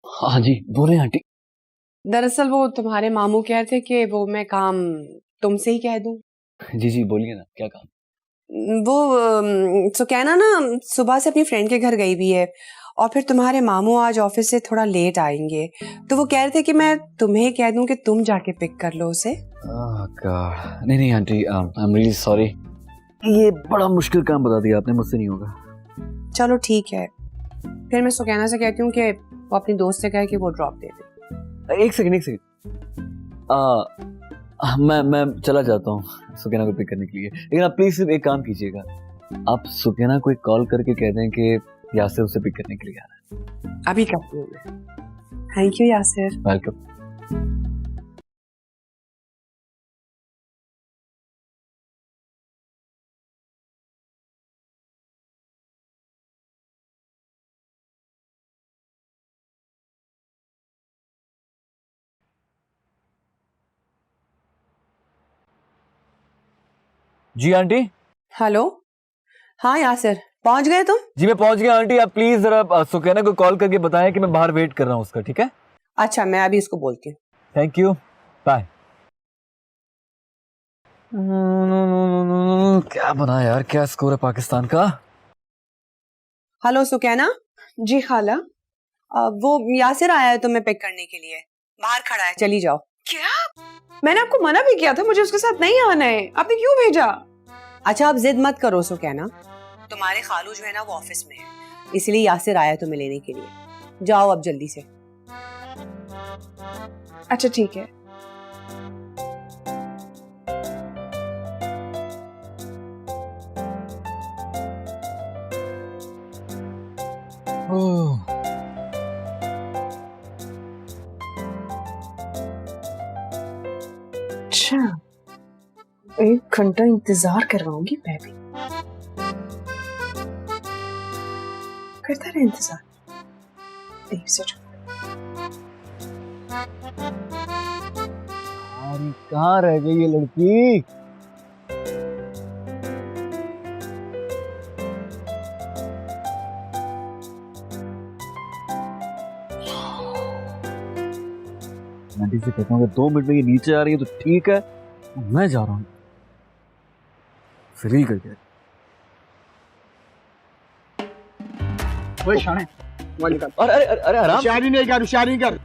[SPEAKER 4] हाँ जी, बोले आंटी।
[SPEAKER 2] दरअसल वो तुम्हारे मामू कहते कि वो मैं काम तुमसे ही कह दूं।
[SPEAKER 4] जी जी बोलिए ना, क्या काम?
[SPEAKER 2] वो सुकैना ना सुबह से अपनी फ्रेंड के घर गई भी है और फिर तुम्हारे मामू आज ऑफिस से थोड़ा लेट आएंगे, तो वो कह रहे थे कि मैं तुम्हें कह दूं कि तुम जाके पिक कर लो उसे।
[SPEAKER 4] नहीं नहीं aunty, I am really sorry. ये बड़ा मुश्किल काम बता दिया आपने, मुझसे नहीं होगा।
[SPEAKER 2] चलो ठीक है, फिर मैं सुकैना से कहती हूँ कि वो अपनी दोस्त से कहे कि वो ड्रॉप दे दे।
[SPEAKER 4] एक सेकंड। मैं चला जाता हूँ सुकैना को पिक करने के लिए, लेकिन आप प्लीज सिर्फ एक काम कीजिएगा, आप सुकैना को एक कॉल करके कह दें कि यासिर उसे पिक करने के लिए आ रहा है।
[SPEAKER 2] अभी करती हूँ मैं। Thank you Yasir.
[SPEAKER 4] वेलकम। जी आंटी।
[SPEAKER 2] हेलो, हाँ यासिर, पहुंच गए तुम?
[SPEAKER 4] जी मैं पहुंच गया आंटी, आप प्लीज जरा सुकैना को कॉल करके बताएं कि मैं बाहर वेट कर रहा हूँ उसका, ठीक है?
[SPEAKER 2] अच्छा, मैं अभी उसको बोलती हूँ।
[SPEAKER 4] Thank you, bye. क्या बना यार, क्या स्कोर है पाकिस्तान का?
[SPEAKER 2] हेलो सुकैना।
[SPEAKER 3] जी खाला।
[SPEAKER 2] वो यासिर आया है तुम्हें पिक करने के लिए, बाहर खड़ा है, चली जाओ।
[SPEAKER 3] क्या? मैंने आपको मना भी किया था, मुझे उसके साथ नहीं आना है, आपने क्यों भेजा?
[SPEAKER 2] अच्छा अब जिद मत करो सुकैना, तुम्हारे खालू जो है ना वो ऑफिस में है, इसलिए यासिर आया तुम्हें लेने के लिए। जाओ अब जल्दी से।
[SPEAKER 3] अच्छा ठीक है। अच्छा, 1 घंटा इंतजार करवाऊंगी मैं भी। करता रहे इंतजार। देर से
[SPEAKER 4] कहाँ रह गई ये लड़की? आंटी से कहता हूँ 2 मिनट में ये नीचे आ रही है तो ठीक है, मैं जा रहा हूँ। फ्री कर दिया।
[SPEAKER 5] वही शाने
[SPEAKER 4] अरे आराम।
[SPEAKER 5] होशियारी नहीं कर, होशियारी कर।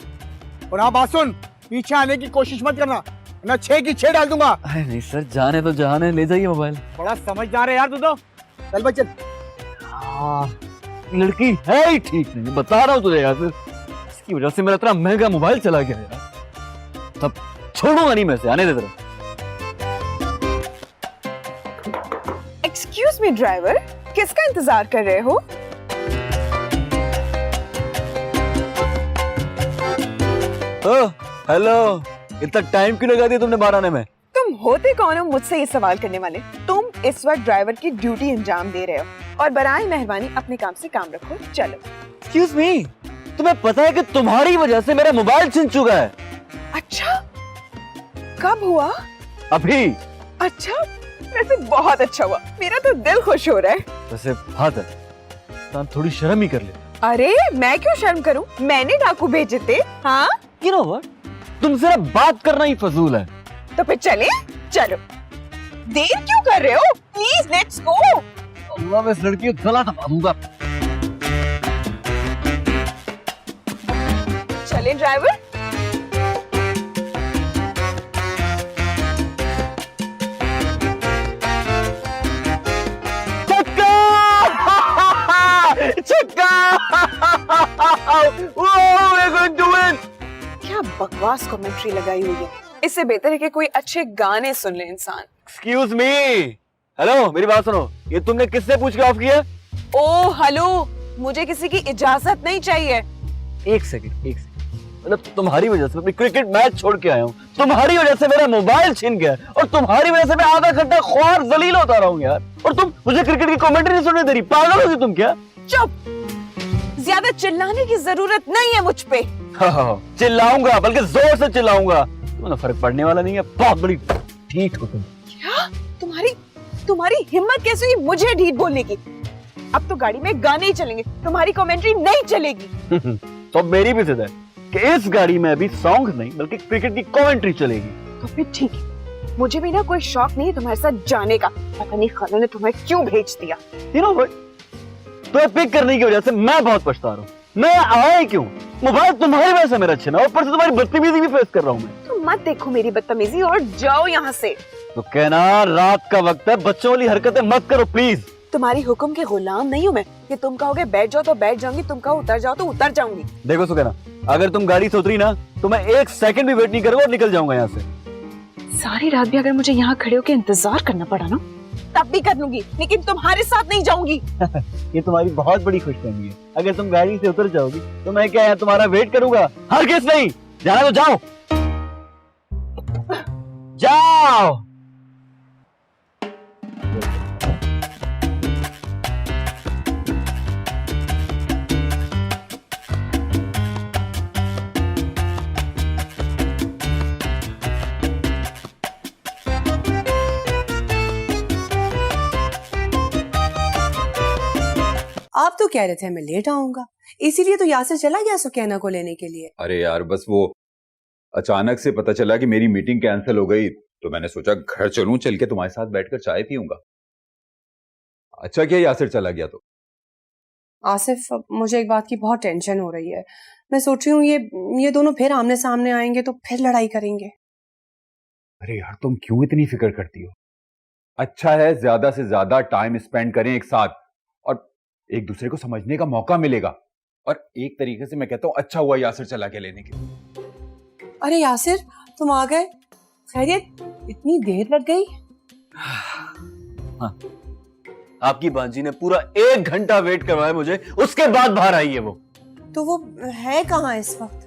[SPEAKER 5] और हाँ बात सुन, पीछे आने की कोशिश मत करना, ना 6 की 6 डाल दूंगा।
[SPEAKER 4] अरे नहीं सर, जाने तो जाने, ले जाइए मोबाइल।
[SPEAKER 5] बड़ा समझदार है यार तू तो। चल बच्चे।
[SPEAKER 4] लड़की है ही ठीक नहीं, बता रहा हूँ तुझे यार। इसकी वजह से मेरा इतना महंगा मोबाइल चला गया यार। तब छोड़ूंगा नहीं मैं से, आने दे जरा।
[SPEAKER 3] एक्सक्यूज मी ड्राइवर, किसका इंतजार कर रहे हो?
[SPEAKER 4] हेलो, इतना टाइम क्यों लगा दिया तुमने बाहर आने में?
[SPEAKER 3] तुम होते कौन हो मुझसे ये सवाल करने वाले? तुम इस वक्त ड्राइवर की ड्यूटी अंजाम दे रहे हो और बराए मेहरबानी अपने काम से काम रखो। चलो।
[SPEAKER 4] एक्सक्यूज मी, तुम्हें पता है कि तुम्हारी वजह से मेरा मोबाइल छिन चुका है?
[SPEAKER 3] अच्छा, कब हुआ?
[SPEAKER 4] अभी।
[SPEAKER 3] अच्छा, वैसे बहुत अच्छा हुआ, मेरा तो दिल खुश हो रहा है।
[SPEAKER 4] वैसे बात है, तो थोड़ी शर्म ही कर ले।
[SPEAKER 3] अरे मैं क्यों शर्म करूं? मैंने डाकू भेजे थे। हाँ,
[SPEAKER 4] You know what? तुमसे ना बात करना ही फजूल है।
[SPEAKER 3] तो फिर चले? चलो, देर क्यों कर रहे हो? Please let's go.
[SPEAKER 4] अल्लाह, मैं इस लड़की को गला दबा दूंगा।
[SPEAKER 3] चले ड्राइवर।
[SPEAKER 4] चक्का! Oh, we're going to win!
[SPEAKER 3] क्या बकवास कमेंट्री लगाई हुई है। इससे बेहतर है कि कोई अच्छे गाने सुन ले इंसान।
[SPEAKER 4] Excuse me! हेलो, मेरी बात सुनो। ये तुमने किससे पूछ के ऑफ किया?
[SPEAKER 3] ओ हेलो, मुझे किसी की इजाजत नहीं चाहिए।
[SPEAKER 4] एक सेकंड। मतलब तुम्हारी वजह से अपनी क्रिकेट मैच छोड़ के आया हूँ, तुम्हारी वजह से मेरा मोबाइल छिन गया और तुम्हारी वजह से मैं आधा घंटा ख्वार जलील होता रहा हूँ यार। और तुम मुझे क्रिकेट की कमेंट्री नहीं सुनने दे रही, पागल होगी तुम क्या?
[SPEAKER 3] चुप, ज्यादा चिल्लाने की जरूरत नहीं है मुझ पे।
[SPEAKER 4] चिल्लाऊंगा, बल्कि जोर से चिल्लाऊंगा। तुम्हें फर्क पड़ने वाला नहीं है, बहुत बड़ी ठीक हो तुम।
[SPEAKER 3] क्या? तुम्हारी हिम्मत कैसे हुई मुझे ढीठ बोलने की? अब तो गाड़ी में गाने ही चलेंगे, तुम्हारी कमेंट्री नहीं चलेगी।
[SPEAKER 4] तो मेरी भी जिद है कि इस गाड़ी में अभी सॉन्ग नहीं बल्कि क्रिकेट की कमेंट्री चलेगी।
[SPEAKER 3] तो फिर ठीक है, मुझे भी ना कोई शौक नहीं है तुम्हारे साथ जाने का। पता नहीं खाला ने तुम्हें क्यों भेज दिया।
[SPEAKER 4] You know what? तो पिक करने की वजह से मैं बहुत पछता रहा हूँ। मैं आया ही क्यों? मोबाइल तुम्हारी वजह से मेरा छिना, ऊपर से तुम्हारी बदतमीजी भी फेस कर रहा हूँ मैं।
[SPEAKER 3] तो मत देखो मेरी बदतमीजी और जाओ यहाँ से।
[SPEAKER 4] तो कहना रात का वक्त है, बच्चों वाली हरकतें मत करो प्लीज।
[SPEAKER 3] तुम्हारी हुक्म के गुलाम नहीं हूँ मैं कि तुम कहोगे बैठ जाओ तो बैठ जाऊंगी, तुम कहो उतर जाओ तो उतर जाऊंगी।
[SPEAKER 4] देखो सुकैना, अगर तुम गाड़ी से उतरी ना तो मैं एक सेकंड भी वेट नहीं करूंगा और निकल जाऊंगा यहाँ से।
[SPEAKER 3] सारी रात भी अगर मुझे यहाँ खड़े होकर इंतजार करना पड़ा ना तब भी कर लूंगी, लेकिन तुम्हारे साथ नहीं जाऊंगी।
[SPEAKER 4] ये तुम्हारी बहुत बड़ी खुशफहमी है। अगर तुम गाड़ी से उतर जाओगी तो मैं क्या यहाँ तुम्हारा वेट करूंगा? हरगिज़ नहीं। जाना तो जाओ, जाओ।
[SPEAKER 2] आप तो कह रहे थे मैं लेट आऊंगा, इसीलिए तो यासिर चला गया सुकैना को लेने के लिए।
[SPEAKER 1] अरे यार, बस वो अचानक से पता चला कि मेरी मीटिंग कैंसिल हो गई, तो मैंने सोचा घर चलूं, चल के तुम्हारे साथ बैठकर चाय पीऊंगा। अच्छा किया यासिर चला गया तो।
[SPEAKER 2] आसिफ, मुझे एक बात की बहुत टेंशन हो रही है। मैं सोच रही हूँ ये दोनों फिर आमने सामने आएंगे तो फिर लड़ाई करेंगे।
[SPEAKER 1] अरे यार, तुम क्यों इतनी फिक्र करती हो? अच्छा है ज्यादा से ज्यादा टाइम स्पेंड करें एक साथ और एक दूसरे को समझने का मौका मिलेगा। और एक तरीके से मैं कहता हूं अच्छा हुआ यासिर चला के लेने के।
[SPEAKER 2] अरे यासिर, तुम आ गए, खैरियत? इतनी देर लग गई?
[SPEAKER 4] हाँ, आपकी बांजी ने पूरा 1 घंटा वेट करवाया मुझे, उसके बाद बाहर आई है वो।
[SPEAKER 2] तो वो है कहाँ इस वक्त?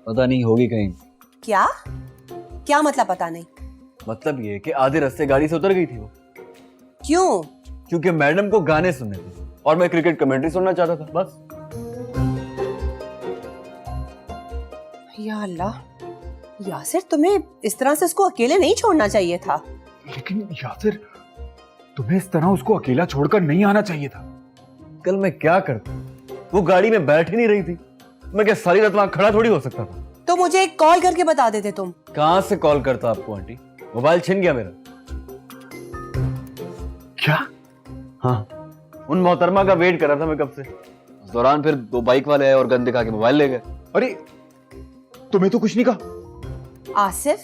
[SPEAKER 4] पता नहीं, होगी कहीं।
[SPEAKER 2] क्या मतलब पता नहीं?
[SPEAKER 4] मतलब ये कि आधे रास्ते गाड़ी से उतर गई थी वो।
[SPEAKER 2] क्यों?
[SPEAKER 4] क्योंकि मैडम को गाने सुनने थे और मैं क्रिकेट कमेंट्री सुनना चाहता था, बस।
[SPEAKER 2] या अल्लाह, यासिर तुम्हें इस तरह से उसको अकेले नहीं छोड़ना चाहिए था।
[SPEAKER 1] लेकिन यासिर, तुम्हें इस तरह उसको अकेला छोड़कर नहीं आना चाहिए था।
[SPEAKER 4] कल मैं क्या करता? वो गाड़ी में बैठ ही नहीं रही थी। मैं क्या सारी रात वहां खड़ा थोड़ी हो सकता था?
[SPEAKER 2] तो मुझे एक कॉल करके बता देते तुम।
[SPEAKER 4] कहां से कॉल करता आपको आंटी? मोबाइल छिन गया मेरा।
[SPEAKER 1] क्या?
[SPEAKER 4] हाँ, उन मोहतरमा का वेट कर रहा था मैं कब से। उस दौरान फिर 2 बाइक वाले आए और गन दिखा के मोबाइल ले गए।
[SPEAKER 1] अरे तुम्हें तो कुछ नहीं कहा?
[SPEAKER 2] आसिफ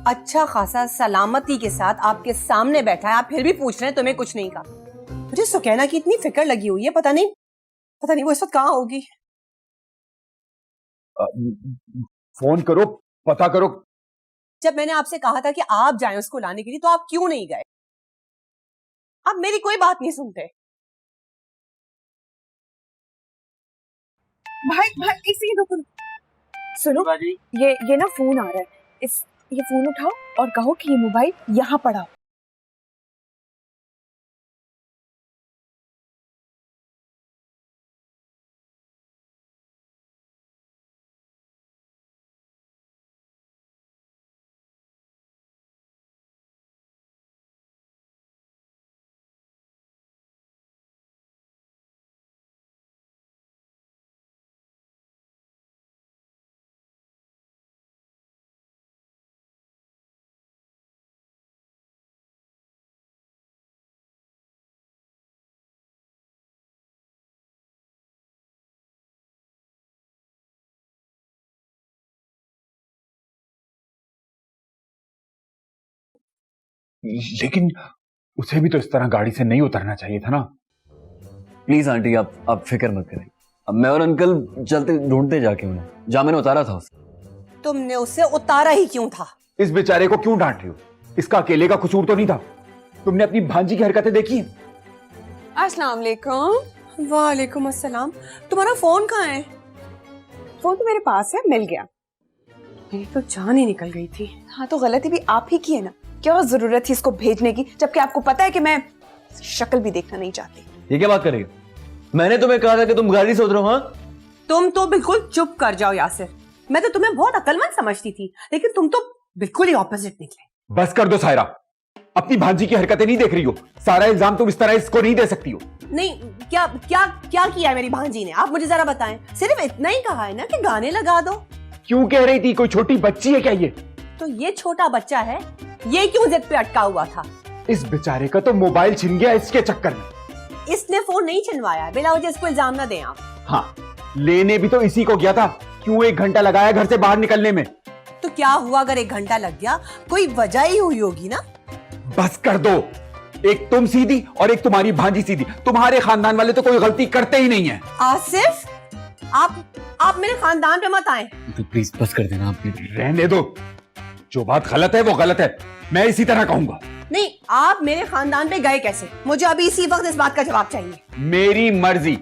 [SPEAKER 2] अच्छा खासा सलामती के साथ आपके सामने बैठा है, आप फिर भी पूछ रहे हैं तुम्हें कुछ नहीं कहा। मुझे सुकैना की इतनी फिक्र लगी हुई है, पता नहीं पता नहीं वो इस वक्त कहाँ होगी।
[SPEAKER 1] फोन करो, पता करो।
[SPEAKER 2] जब मैंने आपसे कहा था कि आप जाएं उसको लाने के लिए तो आप क्यों नहीं गए? आप मेरी कोई बात नहीं सुनते।
[SPEAKER 3] भाई भाई एक सेकंड रुको। सुनो, ये ना फोन आ रहा है, ये फोन उठाओ और कहो कि ये मोबाइल यहाँ पड़ा हो।
[SPEAKER 1] लेकिन उसे भी तो इस तरह गाड़ी से नहीं उतरना चाहिए था ना।
[SPEAKER 4] प्लीज आंटी, आप फिक्र मत करें। अब मैं और अंकल चलते ढूंढते जाके उन्हें, जहां मैंने उतारा था उसे।
[SPEAKER 2] तुमने उसे उतारा ही क्यों था?
[SPEAKER 1] इस बेचारे को क्यों डांट रही हो? इसका अकेले का कसूर तो नहीं था। तुमने अपनी भांजी की हरकतें देखी?
[SPEAKER 2] अस्सलाम वालेकुम। वालेकुम अस्सलाम। तुम्हारा फोन कहाँ है?
[SPEAKER 3] फोन तो मेरे पास है, मिल गया।
[SPEAKER 2] मेरी तो जान ही निकल गई थी।
[SPEAKER 3] हाँ तो गलती भी आप ही की है ना, क्या जरूरत थी इसको भेजने की, जबकि आपको पता है कि मैं शक्ल भी देखना नहीं चाहती।
[SPEAKER 4] ये क्या बात कर रही हो? मैंने तुम्हें कहा था कि तुम गाड़ी से उतरो। हाँ,
[SPEAKER 2] तुम तो बिल्कुल चुप कर जाओ यासिर। मैं तो तुम्हें बहुत अक्लमंद समझती थी, लेकिन तुम तो बिल्कुल ही ऑपोजिट निकले।
[SPEAKER 1] बस कर दो सायरा, अपनी भांजी की हरकतें नहीं देख रही हो? सारा इल्जाम तुम इस तरह इसको नहीं दे सकती हो।
[SPEAKER 2] नहीं, क्या क्या क्या किया है मेरी भांजी ने? आप मुझे जरा बताएं। सिर्फ इतना ही कहा है ना कि गाने लगा दो।
[SPEAKER 1] क्यों कह रही थी? कोई छोटी बच्ची है क्या ये?
[SPEAKER 2] तो ये छोटा बच्चा है, ये क्यों जिद पे अटका हुआ था?
[SPEAKER 1] इस बेचारे का तो मोबाइल छिन गया इसके चक्कर में।
[SPEAKER 2] इसने फोन नहीं छिनवाया, बिला वजह इसको इल्जाम ना दें आप।
[SPEAKER 1] हाँ, लेने भी तो इसी को गया था। क्यों 1 घंटा लगाया घर से बाहर निकलने में?
[SPEAKER 2] तो क्या हुआ अगर 1 घंटा लग गया? कोई वजह ही हुई होगी ना।
[SPEAKER 1] बस कर दो। एक तुम सीधी और एक तुम्हारी भांजी सीधी। तुम्हारे खानदान वाले तो कोई गलती करते ही नहीं है।
[SPEAKER 2] आसिफ, आप मेरे खानदान पे मत आए।
[SPEAKER 4] प्लीज बस कर देना आप।
[SPEAKER 1] रहने दो, जो बात गलत है वो गलत है, मैं इसी तरह कहूंगा।
[SPEAKER 2] नहीं, आप मेरे खानदान पे गए कैसे? मुझे अभी इसी वक्त इस बात का जवाब चाहिए।
[SPEAKER 1] मेरी मर्जी।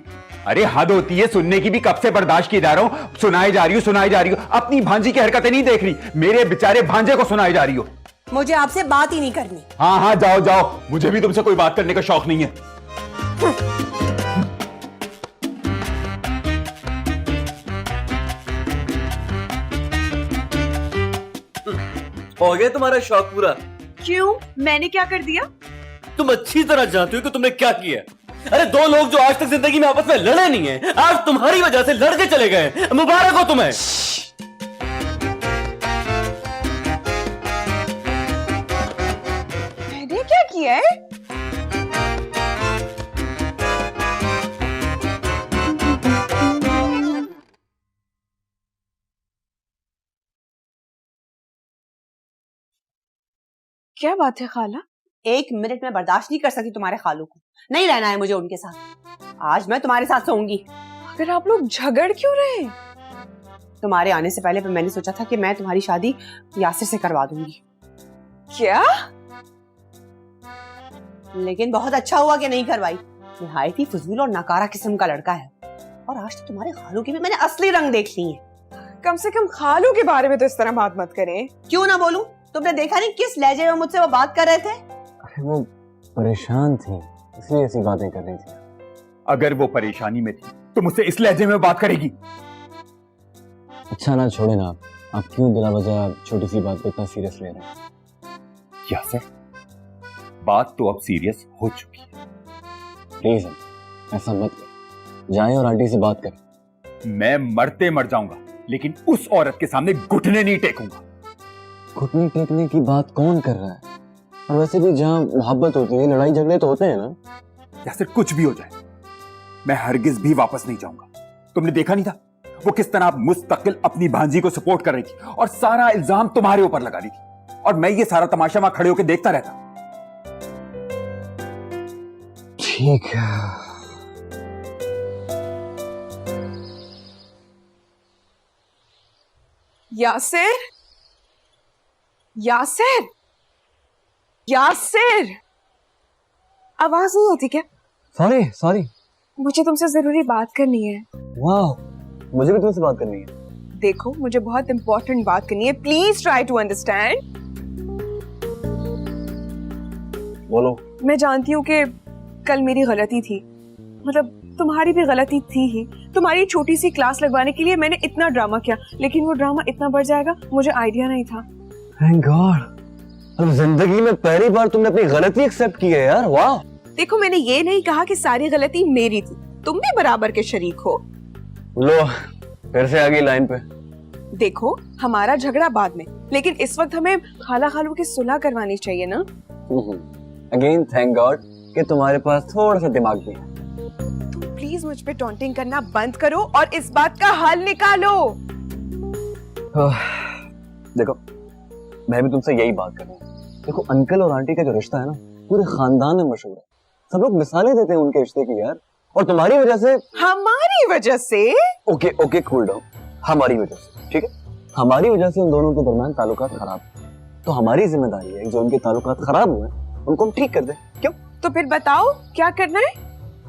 [SPEAKER 1] अरे हद होती है, सुनने की भी कब से बर्दाश्त की जा रहा हूं। सुनाई जा रही हो। अपनी भांजी की हरकतें नहीं देख रही, मेरे बेचारे भांजे को सुनाई जा रही हो।
[SPEAKER 2] मुझे आपसे बात ही नहीं करनी।
[SPEAKER 1] हाँ, जाओ। मुझे भी तुमसे कोई बात करने का शौक नहीं है।
[SPEAKER 4] हो गया तुम्हारा शौक पूरा?
[SPEAKER 3] क्यों, मैंने क्या कर दिया?
[SPEAKER 4] तुम अच्छी तरह जानती हो कि तुमने क्या किया। अरे 2 लोग जो आज तक जिंदगी में आपस में लड़े नहीं है, आज तुम्हारी वजह से लड़के चले गए। मुबारक हो तुम्हें।
[SPEAKER 3] मैंने क्या किया है? क्या बात है खाला?
[SPEAKER 2] 1 मिनट में बर्दाश्त नहीं कर सकती तुम्हारे खालू को। नहीं रहना है मुझे उनके साथ। आज मैं तुम्हारे साथ सोऊंगी।
[SPEAKER 3] अगर आप लोग झगड़ क्यों रहे?
[SPEAKER 2] तुम्हारे आने से पहले मैंने सोचा था कि मैं तुम्हारी शादी यासिर से करवा दूंगी।
[SPEAKER 3] क्या?
[SPEAKER 2] लेकिन बहुत अच्छा हुआ कि नहीं करवाई। निहायत ही फजूल और नाकारा किस्म का लड़का है। और आज तो तुम्हारे खालू के भी मैंने असली रंग देख ली है।
[SPEAKER 3] कम से कम खालू के बारे में तो इस तरह बात मत करें।
[SPEAKER 2] क्यों ना बोलूं? तुमने देखा नहीं किस लहजे में मुझसे वो बात कर रहे थे?
[SPEAKER 4] अरे वो परेशान थी, इसलिए ऐसी बातें कर रही थी।
[SPEAKER 1] अगर वो परेशानी में थी तो मुझसे इस लहजे में बात करेगी?
[SPEAKER 4] अच्छा ना, छोड़े ना। आप क्यों बिला वजह छोटी सी बात को इतना सीरियस ले रहे हैं?
[SPEAKER 1] यासिर, बात तो अब सीरियस हो चुकी है।
[SPEAKER 4] प्लीज ऐसा मत कर, जाएं और आंटी से बात करें।
[SPEAKER 1] मैं मरते मर जाऊंगा, लेकिन उस औरत के सामने घुटने नहीं टेकूंगा।
[SPEAKER 4] घुटने टेकने की बात कौन कर रहा है? और वैसे भी जहाँ मोहब्बत होती है, लड़ाई झगड़े तो होते हैं ना।
[SPEAKER 1] यासिर, कुछ भी हो जाए, मैं हरगिज भी वापस नहीं जाऊंगा। तुमने देखा नहीं था वो किस तरह मुस्तकिल अपनी भांजी को सपोर्ट कर रही थी और सारा इल्जाम तुम्हारे ऊपर लगा रही थी, और मैं ये सारा तमाशा वहां खड़े होकर देखता रहता।
[SPEAKER 4] ठीक है,
[SPEAKER 3] यासिर, यासिर, यासिर, आवाज नहीं आती क्या?
[SPEAKER 4] Sorry sorry.
[SPEAKER 3] मुझे तुमसे जरूरी बात करनी है।
[SPEAKER 4] वाह, मुझे भी तुमसे बात करनी है।
[SPEAKER 3] देखो, मुझे बहुत इंपॉर्टेंट बात करनी है, प्लीज ट्राई टू अंडरस्टैंड।
[SPEAKER 4] बोलो।
[SPEAKER 3] मैं जानती हूँ कि कल मेरी गलती थी, मतलब तुम्हारी भी गलती थी ही। तुम्हारी छोटी सी क्लास लगवाने के लिए मैंने इतना ड्रामा किया, लेकिन वो ड्रामा इतना बढ़ जाएगा मुझे आइडिया नहीं था।
[SPEAKER 4] थैंक गॉड, अब जिंदगी में पहली बार तुमने अपनी गलती एक्सेप्ट की है यार। वाह।
[SPEAKER 3] देखो, मैंने ये नहीं कहा कि सारी गलती मेरी थी, तुम भी बराबर के शरीक हो।
[SPEAKER 4] लो, फिर से आ गई लाइन पे।
[SPEAKER 3] देखो, हमारा झगड़ा बाद में, लेकिन इस वक्त हमें खाला खालू की सुलह करवानी चाहिए ना।
[SPEAKER 4] अगेन थैंक गॉड कि तुम्हारे पास थोड़ा सा दिमाग भी है।
[SPEAKER 3] तुम प्लीज मुझ पे टॉन्टिंग करना बंद करो और इस बात का हल निकालो।
[SPEAKER 4] देखो, मैं भी तुमसे यही बात कर रहा हूँ। देखो, अंकल और आंटी का जो रिश्ता है ना, पूरे खानदान में मशहूर है। सब लोग मिसालें देते हैं उनके रिश्ते की यार, और तुम्हारी वजह से।
[SPEAKER 3] हमारी वजह से?
[SPEAKER 4] Okay okay, cool down. हमारी वजह से, ठीक है? हमारी वजह से उन दोनों के दरमियान ताल्लुकात खराब, तो हमारी जिम्मेदारी है जो उनके ताल्लुकात खराब हुए उनको हम ठीक कर दें। क्यों?
[SPEAKER 3] तो फिर बताओ क्या करना है।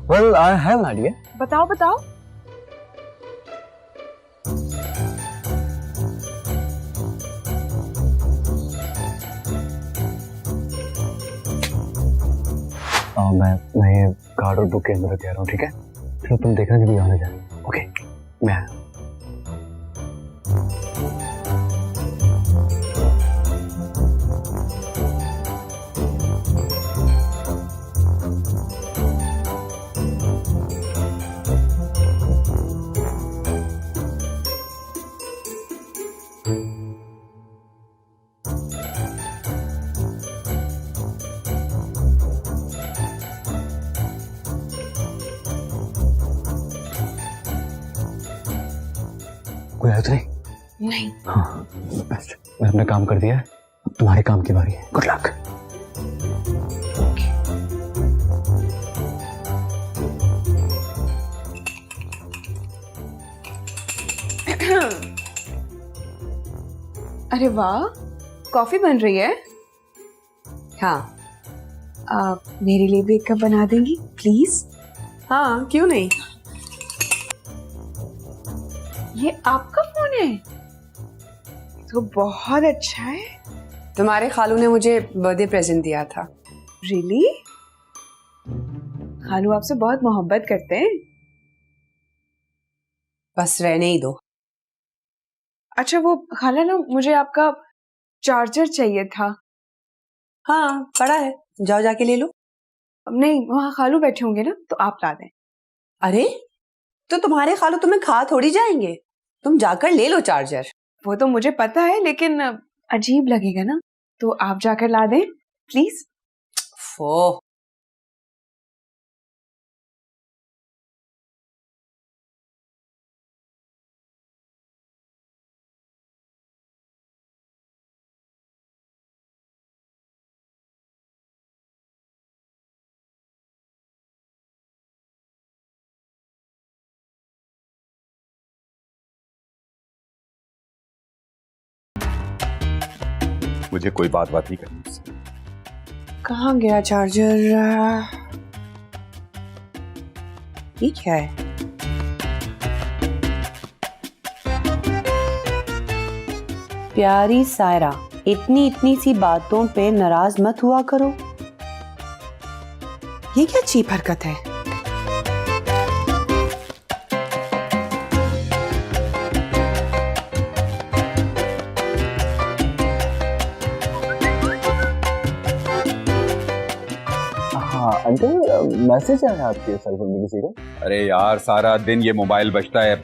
[SPEAKER 4] Well, I have an idea.
[SPEAKER 3] बताओ बताओ।
[SPEAKER 4] मैं ये कार्ड और बुक के अंदर रख रहा हूँ, ठीक है? फिर तुम देखना कि भी आने जाए। ओके, मैं आया। कोई आया तो नहीं?
[SPEAKER 3] नहीं।
[SPEAKER 4] हाँ, बेस्ट। मैं अपना काम कर दिया है, अब तुम्हारे काम की बारी है। Good luck.
[SPEAKER 3] अरे वाह, कॉफी बन रही है।
[SPEAKER 2] हाँ।
[SPEAKER 3] आप मेरे लिए भी एक कप बना देंगी प्लीज?
[SPEAKER 2] हाँ, क्यों नहीं।
[SPEAKER 3] ये आपका फोन है? तो बहुत अच्छा है।
[SPEAKER 2] तुम्हारे खालू ने मुझे बर्थडे प्रेजेंट दिया था।
[SPEAKER 3] रियली? खालू आपसे बहुत मोहब्बत करते हैं।
[SPEAKER 2] बस रहने ही दो।
[SPEAKER 3] अच्छा, वो खाला ना, मुझे आपका चार्जर चाहिए था।
[SPEAKER 2] हाँ, पड़ा है, जाओ जाके ले लो।
[SPEAKER 3] नहीं, वहाँ खालू बैठे होंगे ना, तो आप ला दें।
[SPEAKER 2] अरे, तो तुम्हारे खालू तुम्हें खा थोड़ी जाएंगे, तुम जाकर ले लो चार्जर।
[SPEAKER 3] वो तो मुझे पता है, लेकिन अजीब लगेगा ना, तो आप जाकर ला दें प्लीज।
[SPEAKER 2] फो।
[SPEAKER 1] मुझे कोई बात नहीं करनी उससे।
[SPEAKER 2] कहाँ गया चार्जर? ये क्या है? प्यारी सायरा, इतनी इतनी सी बातों पे नाराज मत हुआ करो। ये क्या चीप हरकत है?
[SPEAKER 4] अंकल, मैसेज आया आपके सेल फोन में किसी को?
[SPEAKER 1] अरे यार, सारा दिन ये मोबाइल बजता है,